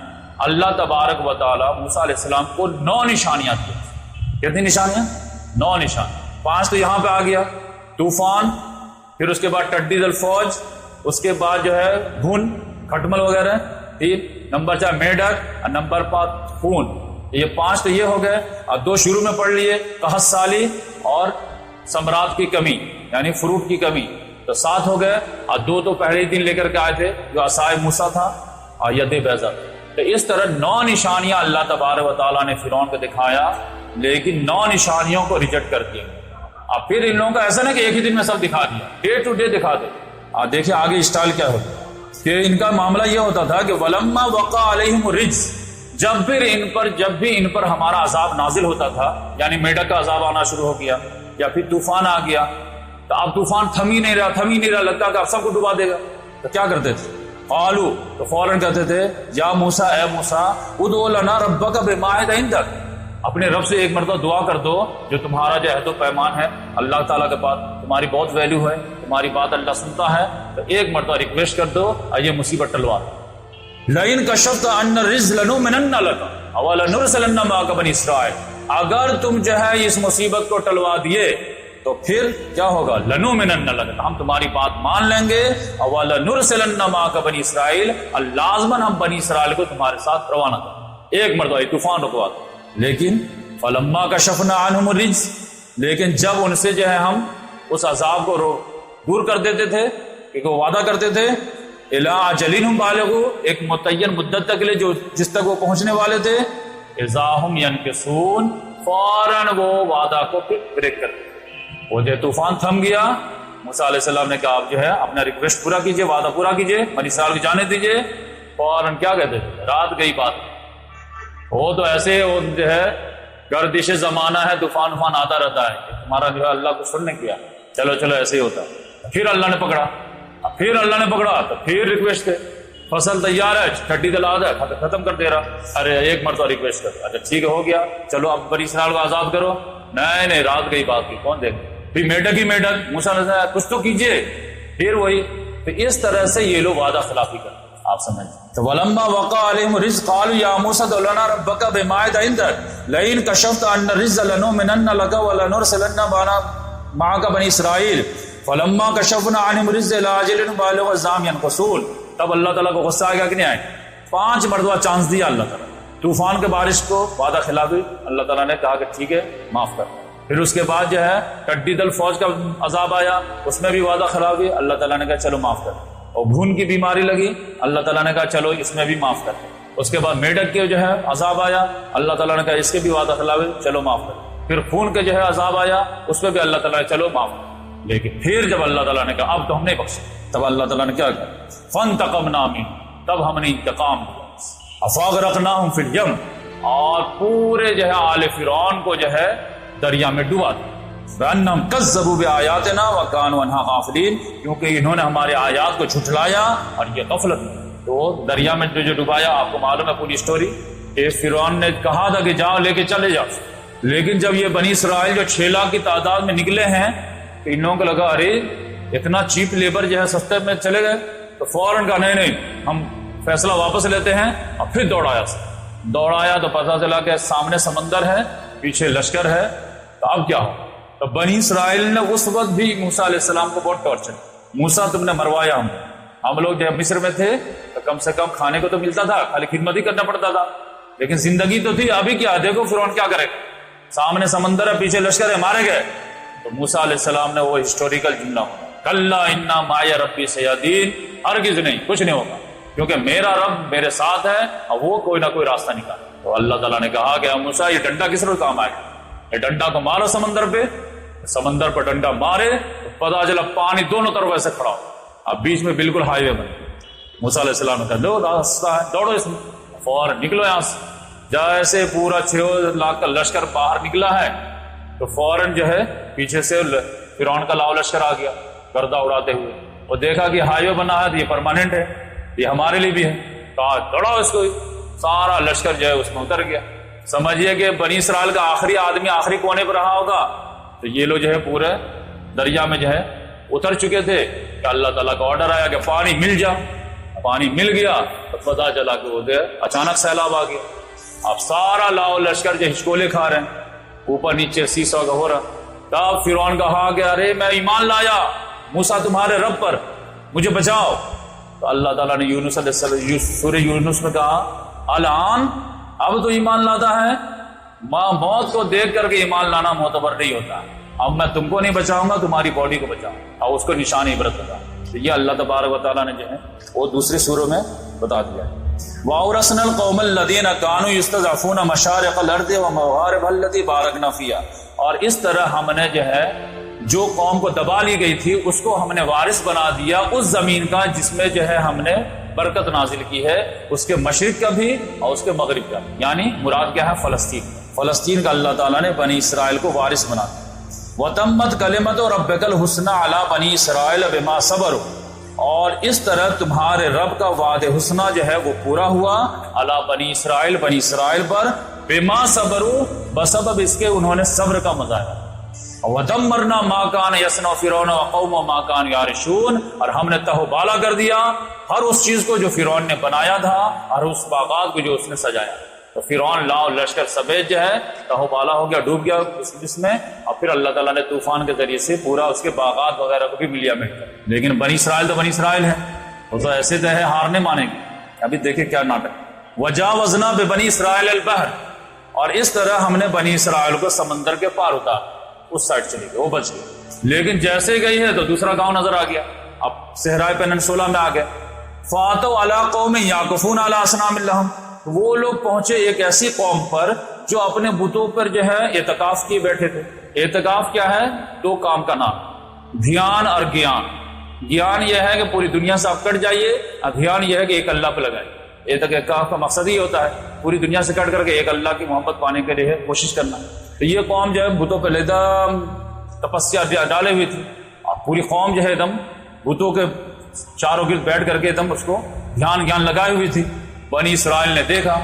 اللہ تبارک و تعالیٰ موسیٰ علیہ السلام کو 9 نشانیاں دی۔ کتنی نشانیاں؟ 9 نشان۔ 5 تو یہاں پہ آ گیا، طوفان، پھر اس کے بعد ٹڈی دل فوج، اس کے بعد جو ہے گھن، کھٹمل وغیرہ، ٹھیک، نمبر 4 میڈک، اور نمبر 5 خون۔ یہ 5 تو یہ ہو گئے، اور 2 شروع میں پڑھ لیے، قحط سالی اور ثمرات کی کمی یعنی فروٹ کی کمی، تو 7 ہو گئے، اور 2 تو پہلے ہی دن لے کر کے آئے تھے جو عصائے موسیٰ تھا اور ید بیضا۔ تو اس طرح 9 نشانیاں اللہ تبارک و تعالیٰ نے فرعون کو دکھایا، لیکن 9 نشانیوں کو ریجیکٹ کر دیا۔ اب پھر ان لوگوں کا ایسا نہیں کہ ایک ہی دن میں سب دکھا دیا، ڈے ٹو ڈے دکھا دے۔ دیکھیں آگے اسٹائل کیا ہوتا کہ ان کا معاملہ یہ ہوتا تھا کہ ولما وقع علیہم الرجز، جب بھی ان پر ہمارا عذاب نازل ہوتا تھا، یعنی میڈک کا عذاب آنا شروع ہو گیا یا پھر طوفان آ گیا، تو اب طوفان تھم ہی نہیں رہا، لگتا کہ اب سب کو ڈبا دے گا، تو کیا کرتے تھے؟ قالوا، تو فوراً کہتے تھے یا موسیٰ، اے موسیٰ، ادعو لنا ربک بما عہد عندک، اپنے رب سے ایک مرتبہ دعا کر دو جو تمہارا جو عہد و پیمان ہے اللہ تعالیٰ کے پاس، تمہاری بہت ویلیو ہے، تمہاری بات اللہ سنتا ہے، تو ایک مرتبہ ریکویسٹ کر دو اور یہ مصیبت ٹلوا دو۔ لئن کشفت عنا الرجز لنؤمنن لک ولنرسلن معک بنی اسرائیل، اگر تم جو ہے اس مصیبت کو ٹلوا دیے تو پھر کیا ہوگا؟ لنؤمنن لک، ہم تمہاری بات مان لیں گے، ولنرسلن معک بنی اسرائیل، لازماً ہم بنی اسرائیل کو تمہارے ساتھ روانہ کریں۔ ایک مرتبہ طوفان رکوا دو۔ لیکن فلما کشفنا عنہم الرجز، لیکن جب ان سے جو ہے ہم اس عذاب کو دور کر دیتے تھے، کہ وہ وعدہ کرتے تھے الی اجل ہم بالغوا، ایک متعین مدت تک لے جو جس تک وہ پہنچنے والے تھے، اذا ہم ینکثون، فوراً وہ وعدہ کو پھر بریک کر دیا۔ وہ جو طوفان تھم گیا، موسیٰ علیہ السلام نے کہا آپ جو ہے اپنا ریکویسٹ پورا کیجئے، وعدہ پورا کیجئے، بنی اسرائیل کو جانے دیجئے، فوراً کیا کہتے تھے؟ رات گئی بات، وہ تو ایسے وہ جو ہے گردش زمانہ ہے، طوفان آتا رہتا ہے، تمہارا جو ہے اللہ کو سن نے کیا، چلو ایسے ہی ہوتا ہے۔ پھر اللہ نے پکڑا، تو پھر ریکویسٹ ہے، فصل تیار ہے، ٹھڈی دلاد ہے، ختم کر دے رہا، ارے ایک مرتبہ ریکویسٹ کر، اچھا ٹھیک ہے ہو گیا، چلو اب بنی اسرائیل کو آزاد کرو، نہیں رات گئی بات کی، کون دیکھ، پھر میڈک ہی میڈک، موسیٰ نے کہا کچھ تو کیجئے، پھر وہی، پھر اس طرح سے یہ لوگ وعدہ خلافی کرتے، آپ سمجھ۔ تو ولما وقع علیہم الرجز قالوا یا موسیٰ ادع لنا ربک بما عہد عندک لئن کشفت عنا الرجز لنؤمنن لک ولنرسلن معک بنی اسرائیل فلما کشفنا عنہم الرجز الی اجل بالغ اذا ہم ینکثون، تب اللہ تعالیٰ کو غصہ آ گیا کہ نہیں آئے؟ 5 مرتبہ چانس دیا اللہ تعالیٰ، طوفان کے بارش کو وعدہ خلافی، اللہ تعالیٰ نے کہا کہ ٹھیک ہے معاف کر۔ پھر اس کے بعد جو ہے ٹڈی دل فوج کا عذاب آیا، اس میں بھی وعدہ خلافی، اللہ تعالیٰ نے کہا چلو معاف کر۔ اور گھن کی بیماری لگی، اللہ تعالیٰ نے کہا چلو اس میں بھی معاف کر۔ اس کے بعد میڈک کے جو ہے عذاب آیا، اللہ تعالیٰ نے کہا اس کے بھی وعدہ خلافی، چلو معاف کر۔ پھر خون کے جو ہے عذاب آیا، اس پہ بھی اللہ تعالیٰ نے چلو معاف کر۔ لیکن پھر جب اللہ تعالیٰ نے کہا اب تو ہم نہیں بخشے، تب اللہ تعالیٰ نے کیا کہا؟ فانتقمنا منہم، تب ہم نے انتقام لیا، فاغرقناہم فی الیم، اور پورے جو ہے آل فرعون کو جو ہے دریا میں ڈبا دیا، بأنہم کذبوا بآیاتنا وکانوا عنہا غافلین، کیونکہ انہوں نے ہمارے آیات کو جھٹلایا اور یہ غفلت میں۔ تو دریا میں جو ڈبایا، آپ کو معلوم ہے پوری اسٹوری، کہ فرعون نے کہا تھا کہ جاؤ لے کے چلے جاؤ، لیکن جب یہ بنی اسرائیل جو 6 لاکھ کی تعداد میں نکلے ہیں تو ان لوگوں کو لگا ارے اتنا چیپ لیبر جو ہے سستے میں چلے گئے، تو فوراً کہا نہیں ہم فیصلہ واپس لیتے ہیں، اور پھر دوڑایا تو پتہ چلا کہ سامنے سمندر ہے، پیچھے لشکر ہے، تو اب کیا ہو؟ تو بنی اسرائیل نے اس وقت بھی موسیٰ علیہ السلام کو بہت ٹارچر، موسیٰ تم نے مروایا ہم لوگ جب مصر میں تھے تو کم سے کم کھانے کو تو ملتا تھا، خالی خدمت ہی کرنا پڑتا تھا، لیکن زندگی تو تھی، ابھی کیا دیکھو فرعون کیا کرے، سامنے سمندر ہے پیچھے لشکر ہے، مارے گئے۔ تو موسیٰ علیہ السلام نے وہ ہسٹوریکل جملہ کلا انا معی ربی سیہدین، ہرگز نہیں، کچھ نہیں ہوگا کیونکہ میرا رب میرے ساتھ ہے اور وہ کوئی نہ کوئی راستہ نکالے۔ تو اللہ تعالیٰ نے کہا کہ موسیٰ یہ ڈنڈا کس طرح کام آئے گا، یہ ڈنڈا کو مارو سمندر پہ، سمندر پر ڈنڈا مارے تو پتا چلا پانی دونوں طرف ایسے کھڑا ہو، اب بیچ میں بالکل ہائی وے بنے۔ موسیٰ علیہ السلام نے کہا دو راستہ ہے، دوڑو اس میں، فوراً نکلو یہاں سے۔ جیسے پورا 6 لاکھ کا لشکر باہر نکلا ہے تو فوراً جو ہے پیچھے سے فرعون کا لاؤ لشکر آ گیا گردہ اڑاتے ہوئے، وہ دیکھا کہ ہائی وے بنا ہے تو یہ پرماننٹ ہے، یہ ہمارے لیے بھی ہے، کہا دوڑاؤ اس کو، سارا لشکر جو ہے اس میں اتر گیا۔ سمجھیے کہ بنی اسرائیل کا آخری آدمی آخری کونے پہ رہا ہوگا، تو یہ لوگ جو ہے پورے دریا میں جو ہے اتر چکے تھے کہ اللہ تعالیٰ کا آرڈر آیا کہ پانی مل جا، پانی مل گیا تو پتا چلا کہ وہ اچانک سیلاب آ گیا، اب سارا لاؤ لشکر جو ہچکولے کھا رہے ہیں، اوپر نیچے سیسا کا ہو رہا۔ تب فرعون کہا کہ ارے میں ایمان لایا موسیٰ تمہارے رب پر، مجھے بچاؤ۔ تو اللہ تعالیٰ نے یونس علیہ السلام سورہ یونس میں کہا الان، اب تو ایمان لاتا ہے، موت کو دیکھ کر کے ایمان لانا معتبر نہیں ہوتا، اب میں تم کو نہیں بچاؤں گا، تمہاری باڈی کو بچاؤں اور اس کو نشان عبرت بتا۔ تو یہ اللہ تبارک و تعالیٰ نے جو ہے وہ دوسری سورہ میں بتا دیا۔ وَأَوْرَثْنَا الْقَوْمَ الَّذِينَ كَانُوا يَسْتَضْعَفُونَ مَشَارِقَ الْأَرْضِ وَمَغَارِبَهَا الَّتِي بَارَكْنَا فِيهَا، اور اس طرح ہم نے جو ہے جو قوم کو دبا لی گئی تھی اس کو ہم نے وارث بنا دیا اس زمین کا جس میں جو ہے ہم نے برکت نازل کی ہے، اس کے مشرق کا بھی اور اس کے مغرب کا، یعنی مراد کیا ہے فلسطین، فلسطین کا اللہ تعالیٰ نے بنی اسرائیل کو وارث بنا دیا۔ وَتَمَّتْ كَلِمَةُ رَبِّكَ الْحُسْنَى عَلَى بَنِي إِسْرَائِيلَ بِمَا صَبَرُوا، اور اس طرح تمہارے رب کا وعد حسنہ جو ہے وہ پورا ہوا علی بنی اسرائیل، بنی اسرائیل پر، بما صبروا، بسبب اس کے انہوں نے صبر کا مظاہرہ۔ وَدَمَّرْنَا مَا كَانَ يَصْنَعُ فِرْعَوْنُ وَقَوْمُهُ مَا كَانُوا يَعْرِشُونَ، اور ہم نے تہو بالا کر دیا ہر اس چیز کو جو فرعون نے بنایا تھا اور اس باغات کو جو اس نے سجایا۔ تو فرعون لاؤ لشکر سمیت جو ہے تہو بالا ہو گیا، ڈوب گیا اس میں، اور پھر اللہ تعالیٰ نے طوفان کے ذریعے سے پورا اس کے باغات وغیرہ کو بھی ملیا مٹ کر۔ لیکن بنی اسرائیل تو بنی اسرائیل ہے، وہ تو ایسے تو ہے ہار نہیں مانے گی۔ ابھی دیکھیں کیا ناٹک، وَجَاوَزْنَا بِبَنِي إِسْرَائِيلَ الْبَحْرَ، اور اس طرح ہم نے بنی اسرائیل کو سمندر کے پار اتارا، اس سائڈ چلی گئی، وہ بچ گئی۔ لیکن جیسے گئی ہے تو دوسرا گاؤں نظر آ گیا، اب صحرائے پیننسولا میں آ گئے۔ فَأَتَوْا عَلَىٰ قَوْمٍ يَعْكُفُونَ عَلَىٰ أَصْنَامٍ لَهُمْ، وہ لوگ پہنچے ایک ایسی قوم پر جو اپنے بتوں پر جو ہے اعتکاف کیے بیٹھے تھے۔ اعتکاف کیا ہے؟ 2 کام کا نام، دھیان اور گیان۔ گیان یہ ہے کہ پوری دنیا سے آپ کٹ جائیے، اور دھیان یہ ہے کہ ایک اللہ پہ لگائیے۔ اعتکاف کا مقصد ہی ہوتا ہے پوری دنیا سے کٹ کر کے ایک اللہ کی محبت پانے کے لیے کوشش کرنا۔ تو یہ قوم جو ہے بتوں پہ ایک دم تپسیا ڈالے ہوئی تھی، اور پوری قوم جو ہے ایک دم بتوں کے چاروں گرد بیٹھ کر کے ایک دم اس کو دھیان گیان لگائی ہوئی تھی۔ بنی اسرائیل نے دیکھا،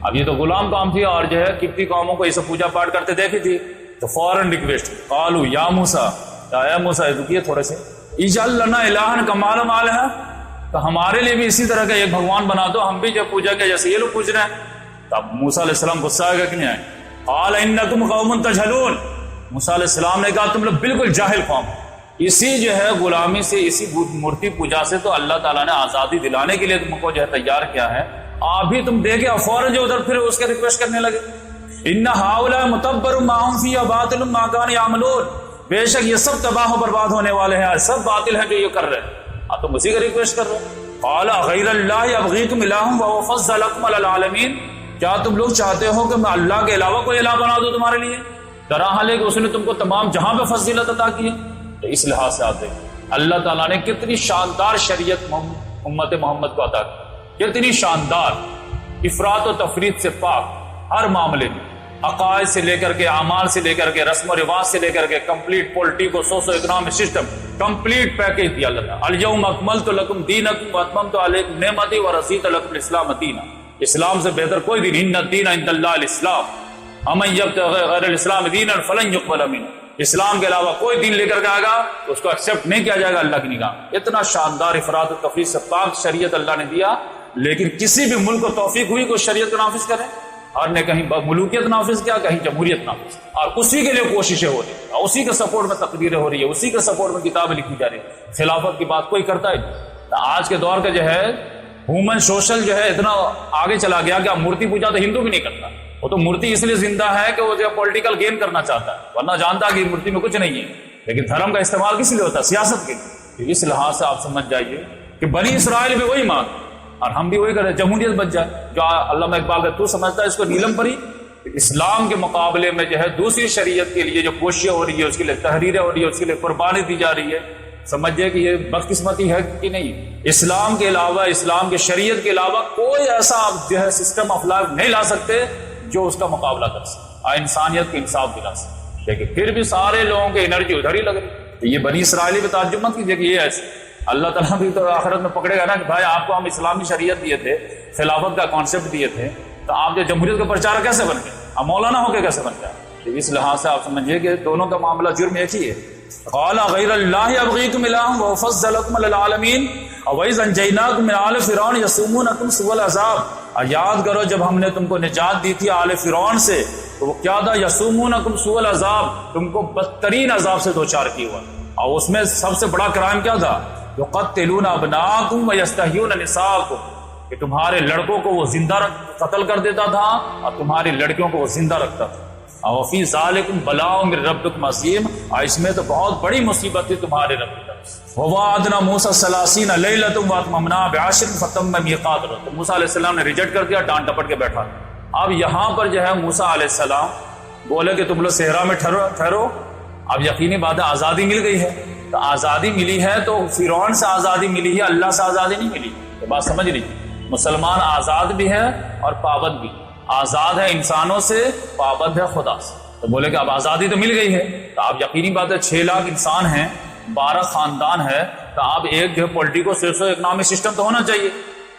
اب یہ تو غلام کام تھی، اور جو ہے قبطی قوموں کو یہ سب پوجا پاٹ کرتے دیکھی تھی، تو فوراً ریکویسٹ، قالوا یا موسیٰ، اے موسیٰ، رکیے تھوڑے سے، اجعل لنا الہا کما لهم آلہہ، تو ہمارے لیے بھی اسی طرح کا ایک بھگوان بنا دو، ہم بھی جو پوجا کے جیسے یہ لوگ پوج رہے ہیں۔ تب موسیٰ علیہ السلام غصہ آئے گا کہ نہیں آئے؟ قال انکم قوم تجہلون، موسیٰ علیہ السلام نے کہا تم لوگ بالکل جاہل قوم۔ اسی جو ہے غلامی سے، اسی مورتی پوجا سے تو اللہ تعالیٰ نے آزادی دلانے کے لیے تم کو جو ہے تیار کیا ہے، آپ بھی تم دیکھے اور فوراً جو ادھر پھر اس کے ریکویسٹ کرنے لگے۔ ان ہؤلاء متبر ما هم فیہ باطل ما كانوا يعملون، بے شک یہ سب تباہ و برباد ہونے والے ہیں، سب باطل ہیں جو یہ کر رہے ہیں، اب تم اسی کا ریکویسٹ کر رہے ہو۔ قال غیر اللہ ابغیکم الہا وهو فضلکم علی العالمین، کیا تم لوگ چاہتے ہو کہ میں اللہ کے علاوہ کوئی الہ بنا دوں تمہارے لیے؟ طرح حال ہے کہ اس نے تم کو تمام جہاں پہ فضیلت عطا کی ہے۔ تو اس لحاظ سے آپ دیکھیں اللہ تعالیٰ نے کتنی شاندار شریعت امت محمد کو عطا کی، کتنی شاندار، افراط و تفریط سے پاک ہر معاملے میں، عقائد سے لے کر کے، اعمال سے لے کر کے، رسم و رواج سے لے کر کے، complete politico socio economic system, complete package دیا اللہ تعالیٰ۔ الیوم اکملت لکم دینکم واتممت علیکم نعمتی ورضیت لکم الاسلام دینا، اسلام سے بہتر کوئی دین، ان الدین عند اللہ الاسلام، امن یبتغی غیر الاسلام دینا فلن یقبل منہ، اسلام کے علاوہ کوئی دین لے کر کے آئے گا تو اس کو ایکسیپٹ نہیں کیا جائے گا اللہ کی نگاہ۔ اتنا شاندار افراد و تفریح سے پاک شریعت اللہ نے دیا، لیکن کسی بھی ملک کو توفیق ہوئی کہ شریعت کو نافذ کرے، ہر نے کہیں ملوکیت نافذ کیا، کہیں جمہوریت نافذ، اور اسی کے لیے کوششیں ہو رہی ہیں، اسی کے سپورٹ میں تقریریں ہو رہی ہے، اسی کے سپورٹ میں کتابیں لکھی جا رہی ہیں۔ خلافت کی بات کوئی کرتا ہے نہیں۔ آج کے دور کا جو ہے ہیومن سوشل جو ہے اتنا آگے چلا گیا کہ اب مورتی پوجا تو ہندو بھی نہیں کرتا، وہ تو مورتی اس لیے زندہ ہے کہ وہ جو پولیٹیکل گین کرنا چاہتا ہے، ورنہ جانتا ہے کہ مورتی میں کچھ نہیں ہے، لیکن دھرم کا استعمال کس لیے ہوتا ہے؟ سیاست کے لیے۔ اس لحاظ سے آپ سمجھ جائیے کہ بنی اسرائیل بھی وہی مانگ اور ہم بھی وہی کریں، جمہوریت بچ جائے۔ جو علامہ اقبال کا تو سمجھتا ہے اس کو نیلم پری، اسلام کے مقابلے میں جو ہے دوسری شریعت کے لیے جو کوششیں ہو رہی ہے، اس کے لیے تحریریں ہو رہی ہے، اس کے لیے قربانی دی جا رہی ہے، سمجھیے کہ یہ بدقسمتی ہے کہ نہیں۔ اسلام کے علاوہ، اسلام کی شریعت کے علاوہ کوئی ایسا آپ جو ہے سسٹم آف لائف نہیں لا سکتے جو اس کا مقابلہ کر سکے، انسانیت کے انصاف دلا سکے، لیکن پھر بھی سارے لوگوں کی انرجی ادھر ہی لگ رہی۔ یہ بنی اسرائیلی پہ تعجب مت کیجیے کہ یہ ایسے اللہ تعالیٰ بھی تو آخرت میں پکڑے گا نا کہ بھائی آپ کو ہم اسلامی شریعت دیے تھے، خلافت کا کانسیپٹ دیے تھے، تو آپ جو جمہوریت کا پرچار کیسے بن گئے؟ اب مولانا ہو کے کیسے بن گئے؟ اس لحاظ سے آپ سمجھیے کہ دونوں کا معاملہ جرم ایک ہی ہے۔ قال غیر اللہ ابغیکم الہ وافضلکم علی العالمین وَإِذْ أَنْجَيْنَاكُمْ مِنْ آلِ فِرْعَوْنَ يَسُومُونَكُمْ سُوءَ الْعَذَابِ، اور یاد کرو جب ہم نے تم کو نجات دی تھی آل فرعون سے، تو وہ کیا تھا؟ یسومونکم سوء العذاب، تم کو بدترین عذاب سے دوچار کیا ہوا، اور اس میں سب سے بڑا کرائم کیا تھا؟ یقتلون ابناءکم ویستحیون نساءکم، کہ تمہارے لڑکوں کو وہ زندہ قتل کر دیتا تھا اور تمہاری لڑکیوں کو وہ زندہ رکھتا تھا۔ اور فی ذالکم بلاء من ربکم عظیم، اور اس میں تو بہت بڑی مصیبت تھی تمہارے رب کی طرف سے۔ ووعدنا موسیٰ 30 لیلۃ واتممناها بعشر فتم میقات، تو موسیٰ علیہ السلام نے ریجیکٹ کر دیا، ڈانٹ ڈپٹ کے بیٹھا۔ اب یہاں پر جو ہے موسیٰ علیہ السلام بولے کہ تم لوگ صحرا میں ٹھہرو، اب یقینی بات ہے آزادی مل گئی ہے، تو آزادی ملی ہے تو فرعون سے آزادی ملی ہے، اللہ سے آزادی نہیں ملی۔ یہ بات سمجھ لیجیے، مسلمان آزاد بھی ہے اور پابند بھی، آزاد ہے انسانوں سے، پابند ہے خدا سے۔ تو بولے کہ اب آزادی تو مل گئی ہے، تو آپ یقینی بات ہے 6 لاکھ انسان ہیں، 12 خاندان ہے، تو آپ ایک جو ہے پولیٹیکو سوشو اکنامک سسٹم تو ہونا چاہیے،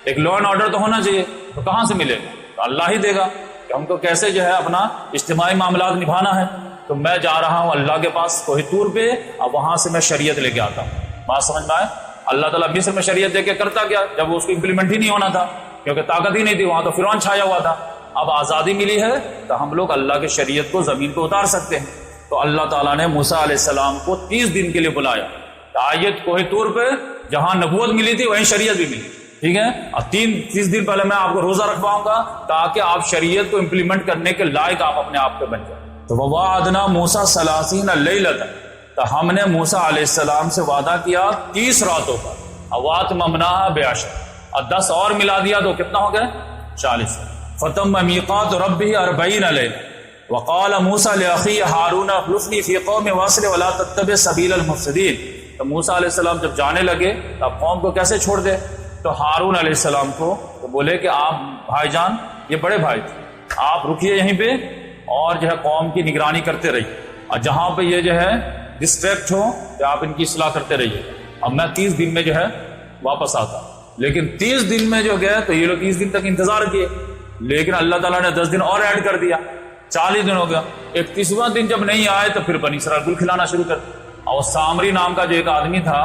ایک لا اینڈ آرڈر تو ہونا چاہیے، تو کہاں سے ملے گا؟ تو اللہ ہی دے گا کہ ہم کو کیسے جو ہے اپنا اجتماعی معاملات نبھانا ہے۔ تو میں جا رہا ہوں اللہ کے پاس کوہ طور پہ، اب وہاں سے میں شریعت لے کے آتا ہوں۔ بات سمجھ میں آئے؟ اللہ تعالیٰ مصر میں شریعت دے کے کرتا کیا جب اس کو امپلیمنٹ ہی نہیں ہونا تھا، کیونکہ طاقت ہی نہیں تھی، وہاں تو فرعون چھایا ہوا تھا۔ اب آزادی ملی ہے تو ہم لوگ اللہ کی شریعت کو زمین پہ اتار سکتے ہیں۔ تو اللہ تعالیٰ نے موسیٰ علیہ السلام کو 30 دن کے لیے بلایا، آیت کوہ طور پہ جہاں نبوت ملی تھی وہیں شریعت بھی ملی، ٹھیک ہے؟ اب 30 دن پہلے میں آپ کو روزہ رکھواؤں گا تاکہ آپ شریعت کو امپلیمنٹ کرنے کے لائق آپ اپنے آپ پہ بن جائیں۔ تو ووعدنا موسیٰ 30 لیلۃ، تو ہم نے موسیٰ علیہ السلام سے وعدہ کیا 30 راتوں کا، واتممناها بعشر، اور 10 اور ملا دیا تو کتنا ہو گئے؟ 40۔ فتم میقات ربہ 40 لیلۃ، وقال موسیٰ لأخیہ ہارون اخلفنی فی قومی واصل ولا تتبع سبیل المفسدین۔ تو موسیٰ علیہ السلام جب جانے لگے تو اب قوم کو کیسے چھوڑ دے؟ تو ہارون علیہ السلام کو تو بولے کہ آپ بھائی جان، یہ بڑے بھائی تھے، آپ رکیے یہیں پہ اور جو ہے قوم کی نگرانی کرتے رہیے، اور جہاں پہ یہ جو ہے ڈسٹریکٹ ہو تو آپ ان کی اصلاح کرتے رہیے۔ اب میں 30 دن میں جو ہے واپس آتا، لیکن 30 دن میں جو گئے تو یہ لوگ 30 دن تک انتظار کیے، لیکن اللہ تعالیٰ نے 10 دن اور ایڈ کر دیا، 40 دن ہو گیا۔ 31واں دن جب نہیں آئے تو پھر بنی اسرائیل گل کھلانا شروع کر دیا۔ اور سامری نام کا جو ایک آدمی تھا،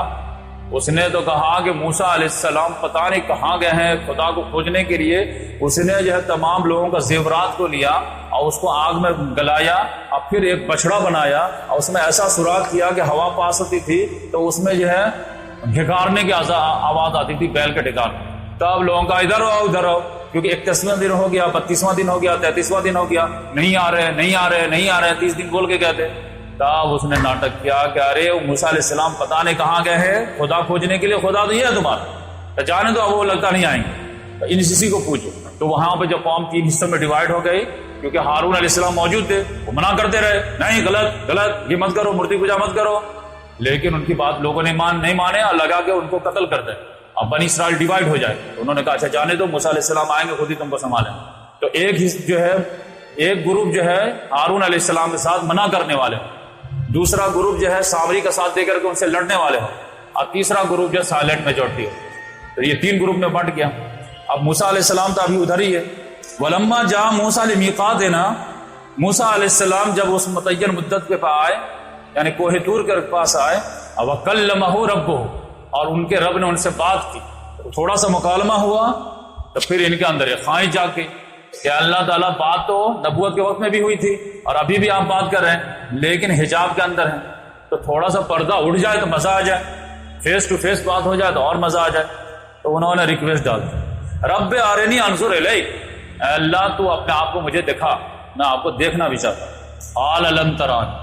اس نے تو کہا کہ موسیٰ علیہ السلام پتہ نہیں کہاں گئے ہیں خدا کو کھوجنے کے لیے۔ اس نے جو ہے تمام لوگوں کا زیورات کو لیا اور اس کو آگ میں گلایا، اور پھر ایک بچڑا بنایا اور اس میں ایسا سوراخ کیا کہ ہوا پاس ہوتی تھی تو اس میں جو ہے ڈھکارنے کی آواز آتی تھی، بیل کے ڈھکارنے۔ تب لوگوں کا ادھر آؤ ادھر آؤ، کیونکہ 31واں دن ہو گیا، 32واں دن ہو گیا، 33واں دن ہو گیا، نہیں آ رہے نہیں آ رہے نہیں آ رہے، 30 دن بول کے کہتے۔ تب اس نے ناٹک کیا کہ ارے موسیٰ علیہ السلام پتہ نہیں کہاں گئے ہیں خدا کھوجنے کے لیے، خدا تو یہ ہے تمہارا، جانے تو اب وہ لگتا نہیں آئیں گے، ان کسی کو پوچھو۔ تو وہاں پہ جو قوم 3 حصوں میں ڈیوائڈ ہو گئی، کیونکہ ہارون علیہ السلام موجود تھے، وہ منع کرتے رہے، نہیں غلط غلط، یہ مت کرو، مورتی پوجا مت کرو، لیکن ان کی بات لوگوں نے نہیں مانے اور لگا کے ان کو قتل کر دے، اب بنی اسرائیل ڈیوائڈ ہو جائے۔ تو انہوں نے کہا اچھا جانے دو، موسیٰ علیہ السلام آئیں گے خود ہی تم کو سنبھالیں۔ تو ایک گروپ جو ہے ہارون علیہ السلام کے ساتھ منع کرنے والے، دوسرا گروپ جو ہے سامری کا ساتھ دے کر کے ان سے لڑنے والے ہو، اور تیسرا گروپ جو ہے سائلنٹ میجورٹی ہو۔ تو یہ 3 گروپ میں بٹ گیا۔ اب موسیٰ علیہ السلام تو ابھی ادھر ہی ہے۔ وَلَمَّا جَاءَ مُوسَىٰ لِمِيقَاتِنَا، موسیٰ علیہ السلام جب اس متعین مدت کے پاس آئے، یعنی کوہ طور کے پاس آئے، وَكَلَّمَهُ رَبُّهُ، اور ان کے رب نے ان سے بات کی، تھوڑا سا مکالمہ ہوا تو پھر ان کے اندر ایک خواہش جاگ گئی کہ اللہ تعالیٰ بات تو نبوت کے وقت میں بھی ہوئی تھی اور ابھی بھی آپ بات کر رہے ہیں، لیکن حجاب کے اندر ہیں، تو تھوڑا سا پردہ اٹھ جائے تو مزہ آ جائے، فیس ٹو فیس بات ہو جائے تو اور مزہ آ جائے۔ تو انہوں نے ریکویسٹ ڈال دی، رب ارنی انظر الیک، اے اللہ تو اپنے آپ کو مجھے دکھا، میں آپ کو دیکھنا بھی چاہتا ہوں۔ قال لن ترانی،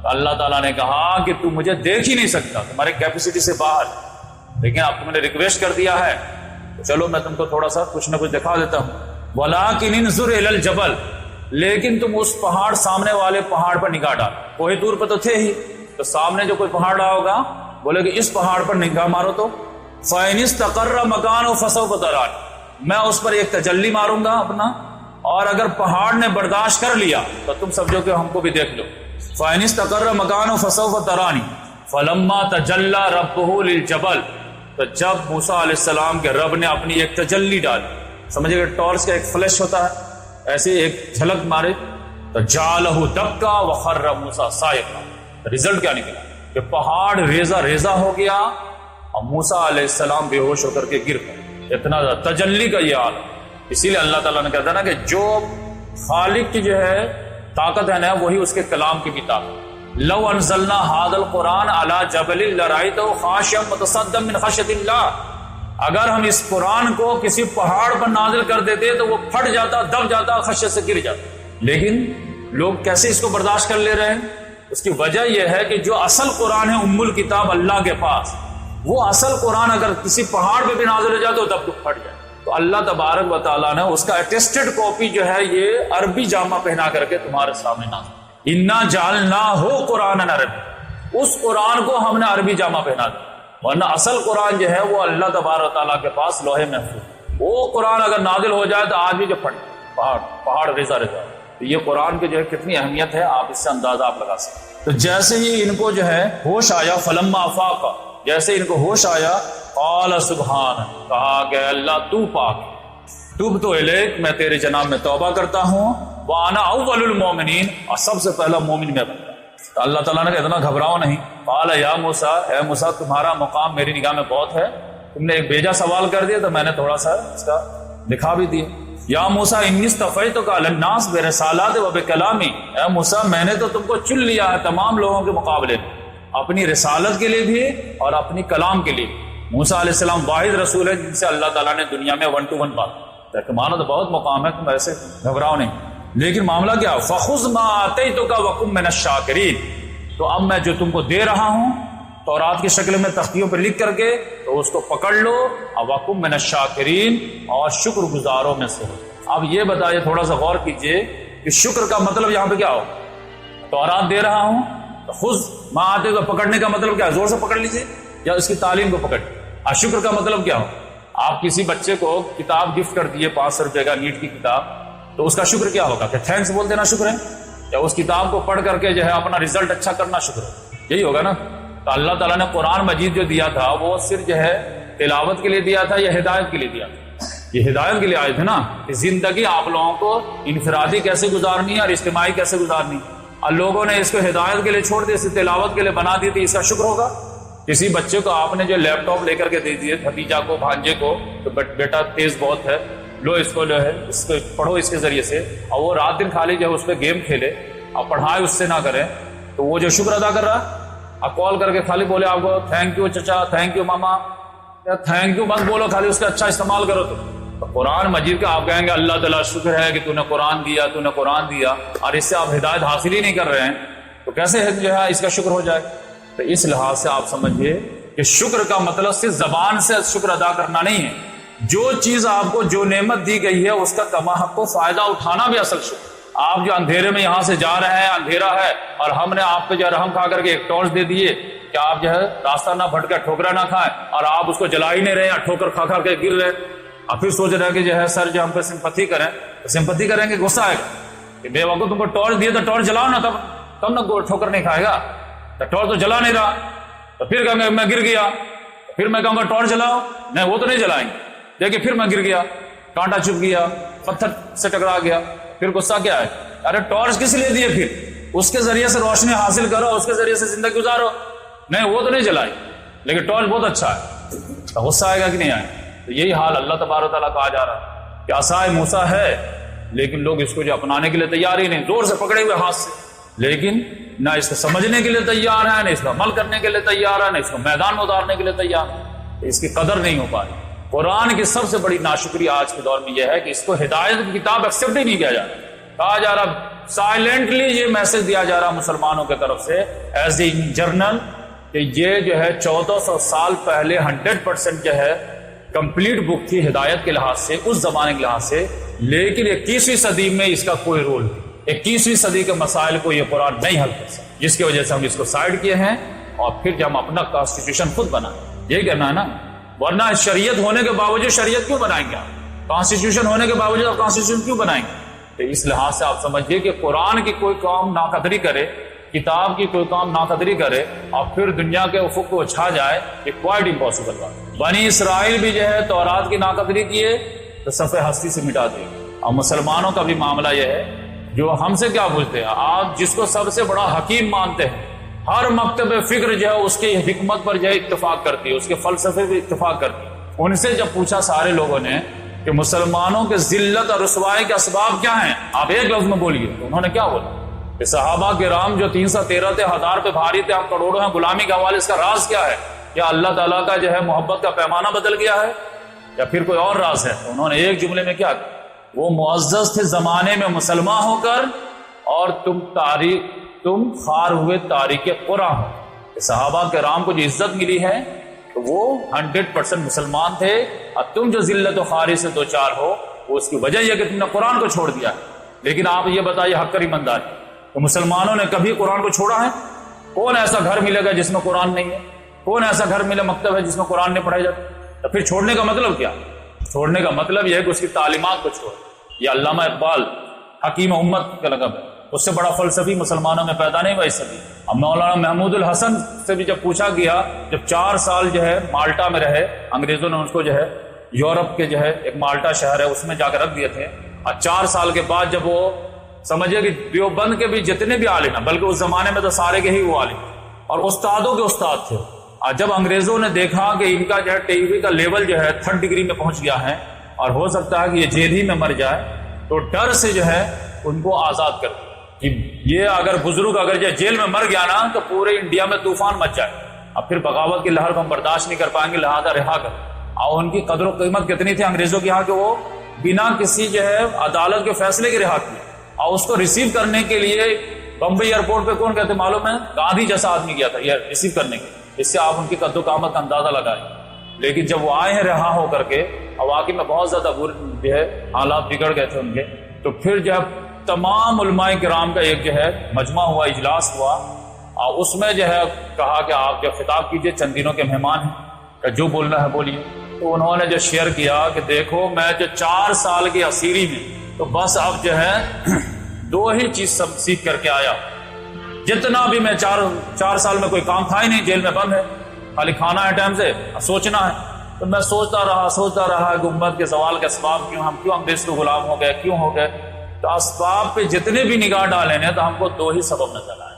اللہ تعالیٰ نے کہا کہ تو مجھے دیکھ ہی نہیں سکتا، تمہاری کیپیسٹی سے باہر، لیکن آپ کو میں نے ریکویسٹ کر دیا ہے تو چلو میں تم کو تھوڑا سا کچھ نہ کچھ دکھا دیتا ہوں۔ وَلَٰكِنِ انظُرْ إِلَى الْجَبَلِ، لیکن تم اس پہاڑ، سامنے والے پہاڑ پر نگاہ ڈال، کوہ طور پہ تو تھے ہی، تو سامنے جو کوئی پہاڑ رہا ہوگا بولے کہ اس پہاڑ پر نگاہ مارو تو فَإِنِ اسْتَقَرَّ مَكَانُهُ فَسَوْفَ تَرَانِی، میں اس پر ایک تجلی ماروں گا اپنا، اور اگر پہاڑ نے برداشت کر لیا تو تم سمجھو کہ ہم کو بھی دیکھ لو۔ فَإِنِ اسْتَقَرَّ مَكَانُهُ فَسَوْفَ تَرَانِی فَلَمَّا تَجَلَّى رَبُّهُ لِلْجَبَلِ، تو جب موسیٰ علیہ السلام کے رب نے اپنی ایک تجلی ڈالی، سمجھے کہ ٹارچ کا ایک فلیش ہوتا ہے، ایسے ایک جھلک مارے تو جَعَلَهُ دَكَّا وَخَرَّ مُوسَىٰ صَاعِقًا، رزلٹ کیا نکلا کہ پہاڑ ریزہ ریزہ ہو گیا اور موسیٰ علیہ السلام بے ہوش ہو کر کے گر گئے۔ اتنا تجلی کا یہ عالم، اسی لیے اللہ تعالیٰ نے کہتا ہے نا کہ جو خالق کی جو ہے طاقت ہے نا وہی اس کے کلام کی بھی طاقت۔ لو انزلنا هذا القرآن على جبل لرأيته خاشعا متصدعا من خشية الله، اگر ہم اس قرآن کو کسی پہاڑ پر نازل کر دیتے تو وہ پھٹ جاتا، دب جاتا، خشیت سے گر جاتا، لیکن لوگ کیسے اس کو برداشت کر لے رہے ہیں؟ اس کی وجہ یہ ہے کہ جو اصل قرآن ہے ام الکتاب اللہ کے پاس، وہ اصل قرآن اگر کسی پہاڑ پہ بھی نازل ہو جائے تو تب تو پھٹ جائے۔ تو اللہ تبارک و تعالیٰ نے اس کا اٹیسٹڈ کاپی جو ہے یہ عربی جامہ پہنا کر کے تمہارے سامنے نازل، انا جعلناہ قرآنا عربی، اس قرآن کو ہم نے عربی جامہ پہنا دیا، ورنہ اصل قرآن جو ہے وہ اللہ تبارک و تعالیٰ کے پاس لوح محفوظ، وہ قرآن اگر نازل ہو جائے تو آج بھی جو پھٹ پہاڑ ریزہ ریزہ۔ تو یہ قرآن کی جو ہے کتنی اہمیت ہے، آپ اس سے اندازہ آپ لگا سکتے ہیں۔ تو جیسے ہی ان کو جو ہے ہوش آیا، فلما افاق، جیسے ان کو ہوش آیا، قال سبحان، کہا کہ اللہ تو پاک، تبت الیک، میں تیرے جناب میں توبہ کرتا ہوں، وانا اول المومنین، اور سب سے پہلا مومن میں بنتا۔ تو اللہ تعالیٰ نے کہا اتنا گھبراؤ نہیں، قال یا موسیٰ، اے موسیٰ تمہارا مقام میری نگاہ میں بہت ہے، تم نے ایک بیجا سوال کر دیا تو میں نے تھوڑا سا اس کا دکھا بھی دیا۔ یا موسیٰ انی اصطفیتک علی الناس برسالات و بکلامی، اے موسیٰ میں نے تو تم کو چن لیا ہے تمام لوگوں کے مقابلے میں، اپنی رسالت کے لیے بھی اور اپنی کلام کے لیے۔ موسیٰ علیہ السلام واحد رسول ہے جن سے اللہ تعالیٰ نے دنیا میں 1 to 1 بات، تمہارا تو بہت مقام ہے، تم ایسے گھبراؤ نہیں، لیکن معاملہ کیا، فخذ ما آتیتک وکن من الشاکرین، تو اب میں جو تم کو دے رہا ہوں تورات کی شکل میں تختیوں پہ لکھ کر کے، تو اس کو پکڑ لو، وکن من الشاکرین، اور شکر گزاروں میں سے۔ اب یہ بتائیے، تھوڑا سا غور کیجئے کہ شکر کا مطلب یہاں پہ کیا ہو، تورات دے رہا ہوں تو خذ ما آتیتک، پکڑنے کا مطلب کیا، زور سے پکڑ لیجئے یا اس کی تعلیم کو پکڑ۔ اور شکر کا مطلب کیا ہو، آپ کسی بچے کو کتاب گفٹ کر دیے 500 روپے کا نیٹ کی کتاب، تو اس کا شکر کیا ہوگا کہ تھینکس بول دینا شکر ہے، یا اس کتاب کو پڑھ کر کے جو ہے اپنا رزلٹ اچھا کرنا شکر ہے، یہی ہوگا نا۔ تو اللہ تعالیٰ نے قرآن مجید جو دیا تھا وہ صرف جو ہے تلاوت کے لیے دیا تھا یا ہدایت کے لیے دیا تھا؟ یہ ہدایت کے لیے آئے تھے نا، کہ زندگی آپ لوگوں کو انفرادی کیسے گزارنی ہے اور اجتماعی کیسے گزارنی، اور لوگوں نے اس کو ہدایت کے لیے چھوڑ دیا، اسے تلاوت کے لیے بنا دی تھی، اس کا شکر ہوگا؟ کسی بچے کو آپ نے جو لیپ ٹاپ لے کر کے دے دیے، بھتیجہ کو، بھانجے کو، تو بیٹا تیز بہت ہے، لو اس کو جو ہے اس کو پڑھو اس کے ذریعے سے، اور وہ رات دن خالی جو ہے اس پہ گیم کھیلے اور پڑھائی اس سے نہ کرے، تو وہ جو شکر ادا کر رہا ہے، آپ کال کر کے خالی بولے آپ کو تھینک یو چچا، تھینک یو ماما، یا تھینک یو مت بولو، خالی اس کا اچھا استعمال کرو۔ تو قرآن مجید کا آپ کہیں گے اللہ تعالیٰ شکر ہے کہ تو نے قرآن دیا، تو نے قرآن دیا، اور اس سے آپ ہدایت حاصل ہی نہیں کر رہے ہیں، تو کیسے جو ہے اس کا شکر ہو جائے؟ تو اس لحاظ سے آپ سمجھیے کہ شکر کا مطلب صرف زبان سے شکر ادا کرنا نہیں ہے، جو چیز آپ کو، جو نعمت دی گئی ہے اس کا کما حق کو فائدہ اٹھانا بھی اصل شکر۔ آپ جو اندھیرے میں یہاں سے جا رہے ہیں، اندھیرا ہے اور ہم نے آپ پہ جو رحم کھا کر کے ایک ٹارچ دے دیے کہ آپ جو ہے راستہ نہ بھٹکے، ٹھوکرا نہ کھائیں، اور آپ اس کو جلا ہی نہیں رہے ہیں، ٹھوکر کھا کھا کے گر رہے، اور پھر سوچ رہے ہیں کہ جو ہے سر جو ہم پہ سمپتھی کریں، تو سمپتھی کریں گے غصہ آئے گا کہ بے وقت تم کو ٹارچ دیے تو ٹارچ جلاؤ نا، تب نہ ٹھوکر نہیں کھائے گا، تو ٹارچ تو جلا نہیں رہا، تو پھر کہیں گے میں گر گیا، پھر میں کہوں گا ٹارچ جلاؤ، نہیں وہ تو نہیں جلائیں گے، دیکھیں پھر میں گر گیا، کانٹا چپ گیا، پتھر سے ٹکرا گیا، پھر غصہ کیا ہے، ارے ٹارچ کس لیے دیے؟ پھر اس کے ذریعے سے روشنی حاصل کرو، اس کے ذریعے سے زندگی گزارو. نہیں وہ تو نہیں جلائی، لیکن ٹارچ بہت اچھا ہے. تو غصہ آئے گا کہ نہیں آئے؟ تو یہی حال اللہ تبارک و تعالیٰ کہا جا رہا ہے کہ عصائے موسیٰ ہے، لیکن لوگ اس کو جو اپنانے کے لیے تیار ہی نہیں، زور سے پکڑے ہوئے ہاتھ سے، لیکن نہ اس کو سمجھنے کے لیے تیار ہے، نہ اس کو عمل کرنے کے لیے تیار ہے، نہ اس کو میدان میں اتارنے کے لیے تیار ہے. اس کی قدر نہیں ہو پا رہی. قرآن کی سب سے بڑی ناشکری آج کے دور میں یہ ہے کہ اس کو ہدایت کی کتاب ایکسیپٹ ہی نہیں کیا جا رہا. کہا جا رہا سائلنٹلی یہ میسج دیا جا رہا مسلمانوں کی طرف سے ایز اے جرنل کہ یہ جو ہے 1400 سال پہلے 100% جو ہے کمپلیٹ بک تھی ہدایت کے لحاظ سے، اس زمانے کے لحاظ سے، لیکن 21ویں صدی میں اس کا کوئی رول نہیں. 21ویں صدی کے مسائل کو یہ قرآن نہیں حل کر سکتا، جس کی وجہ سے ہم اس کو سائڈ کیے ہیں اور پھر ہم اپنا کانسٹیٹیوشن خود بنائیں. یہ کہنا ہے نا، ورنہ شریعت ہونے کے باوجود شریعت کیوں بنائیں گے آپ؟ کانسٹیٹیوشن ہونے کے باوجود آپ کانسٹیٹیوشن کیوں بنائیں گے؟ تو اس لحاظ سے آپ سمجھیے کہ قرآن کی کوئی قوم ناقدری کرے، کتاب کی کوئی قوم ناقدری کرے اور پھر دنیا کے افق کو چھا جائے، یہ کوائٹ امپاسبل بات. بنی اسرائیل بھی جو ہے تورات کی ناقدری کیے تو صفحہ ہستی سے مٹا دے. اور مسلمانوں کا بھی معاملہ یہ ہے، جو ہم سے کیا پوچھتے ہیں، آپ جس کو سب سے بڑا حکیم مانتے ہیں، ہر مکتب فکر جو ہے اس کی حکمت پر جو ہے اتفاق کرتی ہے، اس کے فلسفے بھی اتفاق کرتی ہے. ان سے جب پوچھا سارے لوگوں نے کہ مسلمانوں کے ذلت اور رسوائی کے اسباب کیا ہیں، آپ ایک لفظ میں بولیے، تو انہوں نے کیا بولا کہ صحابہ کرام جو 313 تھے، 1000 پہ بھاری تھے، ہم کروڑوں ہیں غلامی کے حوالے. اس کا راز کیا ہے؟ کیا اللہ تعالیٰ کا جو ہے محبت کا پیمانہ بدل گیا ہے یا پھر کوئی اور راز ہے؟ تو انہوں نے ایک جملے میں کیا کہا، وہ معزز تھے زمانے میں مسلمان ہو کر اور تم خار ہوئے تاریخ قرآن ہو. صحابہ کرام کو جو عزت ملی ہے تو وہ 100% مسلمان تھے، اور تم جو ذلت و خاری سے دو چار ہو وہ اس کی وجہ یہ کہ تم نے قرآن کو چھوڑ دیا ہے. لیکن آپ یہ بتائیے حق کر ایماندار تو مسلمانوں نے کبھی قرآن کو چھوڑا ہے؟ کون ایسا گھر ملے گا جس میں قرآن نہیں ہے؟ کون ایسا گھر ملے مکتب ہے جس میں قرآن نہیں پڑھائی جاتی؟ تو پھر چھوڑنے کا مطلب کیا؟ چھوڑنے کا مطلب یہ ہے کہ اس کی تعلیمات کو چھوڑ. یہ علامہ اقبال حکیم امت کا لقب ہے، اس سے بڑا فلسفی مسلمانوں میں پیدا نہیں ہوا اس صدی. اب مولانا محمود الحسن سے بھی جب پوچھا گیا، جب 4 سال جو ہے مالٹا میں رہے، انگریزوں نے اس کو جو ہے یورپ کے جو ہے ایک مالٹا شہر ہے اس میں جا کر رکھ دیے تھے، اور 4 سال کے بعد جب وہ سمجھے کہ دیوبند کے بھی جتنے بھی عالم ہیں، بلکہ اس زمانے میں تو سارے کے ہی وہ عالم اور استادوں کے استاد تھے، اور جب انگریزوں نے دیکھا کہ ان کا جو ہے ٹی وی کا لیول جو ہے 3rd ڈگری میں پہنچ گیا ہے اور ہو سکتا ہے کہ یہ جیل ہی میں مر جائے، تو ڈر سے جو ہے ان کو آزاد کر دیا کہ یہ اگر بزرگ اگر یہ جیل میں مر گیا نا تو پورے انڈیا میں طوفان مچ جائے، اب پھر بغاوت کی لہر کو ہم برداشت نہیں کر پائیں گے، لہذا رہا کر. اور ان کی قدر و قیمت کتنی تھی انگریزوں کی یہاں کہ وہ بنا کسی جو ہے عدالت کے فیصلے کے رہا کیا، اور اس کو ریسیو کرنے کے لیے بمبئی ایئرپورٹ پہ کون کہتے معلوم ہے؟ گاندھی جیسا آدمی گیا تھا یہ ریسیو کرنے کے. اس سے آپ ان کی قد و قامت کا اندازہ لگائیں. لیکن جب وہ آئے ہیں رہا ہو کر کے اور واقعی میں بہت زیادہ جو ہے حالات بگڑ گئے تھے ان کے، تو پھر جب تمام علماء کرام کا ایک جو ہے مجمع ہوا، اجلاس ہوا، اور اس میں جو ہے کہا کہ آپ جو خطاب کیجئے، چند دنوں کے مہمان ہیں، کہ جو بولنا ہے بولیے. تو انہوں نے جو شیئر کیا کہ دیکھو میں جو 4 سال کی اسیری میں تو بس اب جو ہے 2 ہی چیز سب سیکھ کر کے آیا. جتنا بھی میں 4 سال میں کوئی کام تھا ہی نہیں، جیل میں بند ہے، خالی کھانا ہے ٹائم سے، سوچنا ہے. تو میں سوچتا رہا کہ امت کے زوال کے اسباب کیوں، ہم کیوں انگریز کو غلام ہو گئے، کیوں ہو گئے. تو اسباب پہ جتنے بھی نگاہ ڈالیں نے تو ہم کو 2 ہی سبب نظر آئے،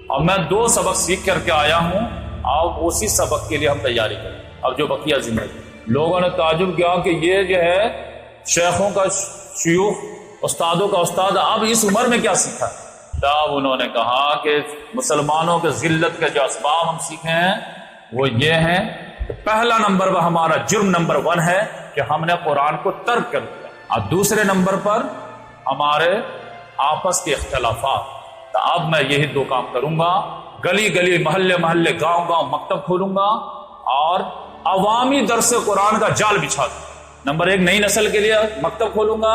اور میں 2 سبق سیکھ کر کے آیا ہوں، اور اسی سبق کے لیے ہم تیاری کریں. اب جو بقیہ زندگی، لوگوں نے تعجب کیا کہ یہ جو ہے شیخوں کا شیوخ، استادوں کا استاد، اب اس عمر میں کیا سیکھا؟ تب انہوں نے کہا کہ مسلمانوں کے ذلت کے جو اسباب ہم سیکھے ہیں وہ یہ ہیں کہ پہلا نمبر پر ہمارا جرم نمبر 1 ہے کہ ہم نے قرآن کو ترک کر دیا، اور دوسرے نمبر پر ہمارے آپس کے اختلافات. تو اب میں یہی 2 کام کروں گا، گلی گلی محلے محلے گاؤں گاؤں مکتب کھولوں گا اور عوامی درس قرآن کا جال بچھا دوں. نمبر 1 نئی نسل کے لیے مکتب کھولوں گا،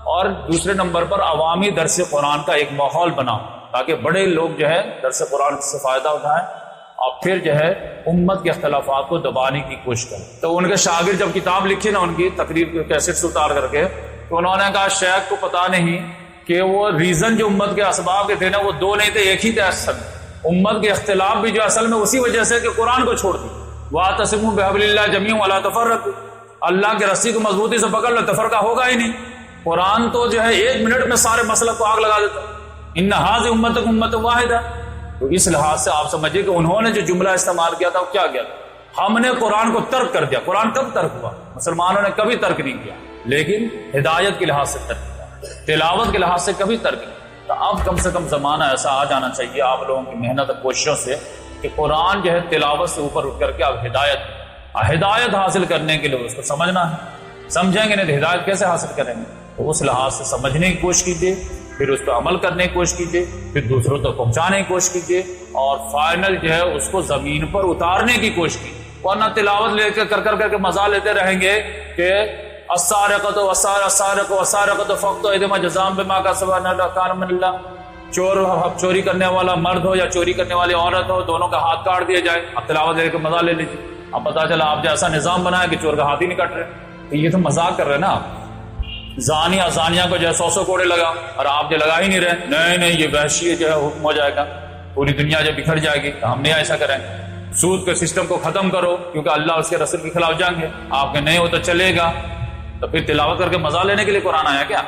اور دوسرے نمبر پر عوامی درس قرآن کا ایک ماحول بناؤں تاکہ بڑے لوگ جو ہے درس قرآن سے فائدہ اٹھائیں، اور پھر جو ہے امت کے اختلافات کو دبانے کی کوشش کریں. تو ان کے شاگرد جب کتاب لکھی نا ان کی تقریر کے کیسٹ اتار کر کے، تو انہوں نے کہا شیخ کو پتا نہیں کہ وہ ریزن جو امت کے اسباب کے تھے نا وہ 2 نہیں تھے، ایک ہی تھے. اصل امت کے اختلاف بھی جو اصل میں اسی وجہ سے کہ قرآن کو چھوڑ دی. وَاعْتَصِمُوا بِحَبْلِ اللَّهِ جَمِيعًا وَلَا تَفَرَّقُوا، اللہ کی رسی کو مضبوطی سے پکڑ لو، تفرقہ ہوگا ہی نہیں. قرآن تو جو ہے 1 منٹ میں سارے مسلک کو آگ لگا دیتا ہے. ان ھذہ امتکم امۃ واحدہ. تو اس لحاظ سے آپ سمجھیے کہ انہوں نے جو جملہ استعمال کیا تھا وہ کیا کیا تھا؟ ہم نے قرآن کو ترک کر دیا. قرآن کب ترک ہوا؟ مسلمانوں نے کبھی ترک نہیں کیا، لیکن ہدایت کے لحاظ سے ترک کیا، تلاوت کے لحاظ سے کبھی ترک نہیں. تو اب کم سے کم زمانہ ایسا آ جانا چاہیے آپ لوگوں کی محنت اور کوششوں سے کہ قرآن جو ہے تلاوت سے اوپر اٹھ کر کے اب ہدایت حاصل کرنے کے لیے اس کو سمجھنا ہے. سمجھیں گے نہیں تو ہدایت کیسے حاصل کریں گے؟ تو اس لحاظ سے سمجھنے کی کوشش کیجیے، پھر اس پہ عمل کرنے کی کوشش کیجیے، پھر دوسروں تک پہنچانے کی کوشش کیجیے، اور فائنل جو ہے اس کو زمین پر اتارنے کی کوشش کیجیے. ورنہ تلاوت لے کے کر کے مزہ لیتے رہیں گے کہ السارقۃ والسارق فاقطعوا ایدیہما جزاء بما کسبا نکالا من اللہ. چوری کرنے والا مرد ہو یا چوری کرنے والی عورت ہو، دونوں کا ہاتھ کاٹ دیا جائے. اب تلاوت لے کے مزہ لے لیجیے. اب پتا چلا آپ جیسا نظام بنایا کہ چور کا ہاتھ ہی نہیں کٹ رہے. تو یہ تو مذاق کر رہے ہیں نا آپ. زانی زانیہ کو جو ہے 100 کوڑے لگا اور آپ جو لگا ہی نہیں رہے. نہیں یہ وحشی جو ہے حکم ہو جائے گا، پوری دنیا جو بکھر جائے گی. تو ہم نہیں ایسا کریں. سود کے سسٹم کو ختم کرو کیونکہ اللہ اس کے رسول کے خلاف جنگ ہے. آپ کے نہیں ہو تو چلے گا. تو پھر تلاوت کر کے مزہ لینے کے لیے قرآن آیا کیا؟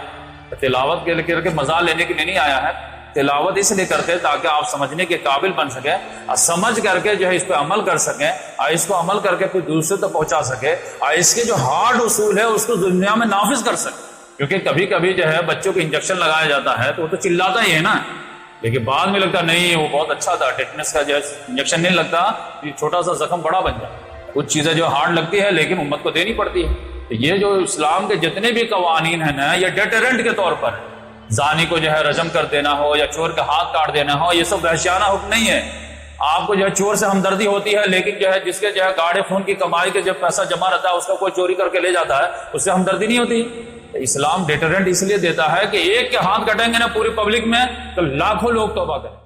تلاوت کر کے مزہ لینے کے لیے نہیں آیا ہے. تلاوت اس لیے کرتے تاکہ آپ سمجھنے کے قابل بن سکیں اور سمجھ کر کے جو ہے اس پہ عمل کر سکیں اور اس کو عمل کر کے پھر دوسرے تک پہنچا سکے اور اس کے جو ہارڈ اصول ہے اس کو دنیا میں نافذ کر سکے. کیونکہ کبھی کبھی جو ہے بچوں کو انجیکشن لگایا جاتا ہے تو وہ تو چلاتا ہی ہے نا، لیکن بعد میں لگتا نہیں وہ بہت اچھا تھا. ٹیٹنس کا جو ہے انجیکشن نہیں لگتا، یہ چھوٹا سا زخم بڑا بن جاتا. کچھ چیزیں جو ہارڈ لگتی ہے لیکن امت کو دینی پڑتی ہے. تو یہ جو اسلام کے جتنے بھی قوانین ہیں نا، یہ ڈیٹرنٹ کے طور پر ہے. زانی کو جو ہے رجم کر دینا ہو یا چور کا ہاتھ کاٹ دینا ہو، یہ سب وحشیانہ حکم نہیں ہے. آپ کو جو ہے چور سے ہمدردی ہوتی ہے، لیکن جو ہے جس کے جو ہے گاڑے خون کی کمائی کے جب پیسہ جمع رہتا ہے اس کا کوئی چوری کر کے لے جاتا ہے، اس سے ہمدردی نہیں ہوتی. اسلام ڈیٹرنٹ اس لیے دیتا ہے کہ ایک کے ہاتھ کٹیں گے نا پوری پبلک میں تو لاکھوں لوگ توبہ کریں.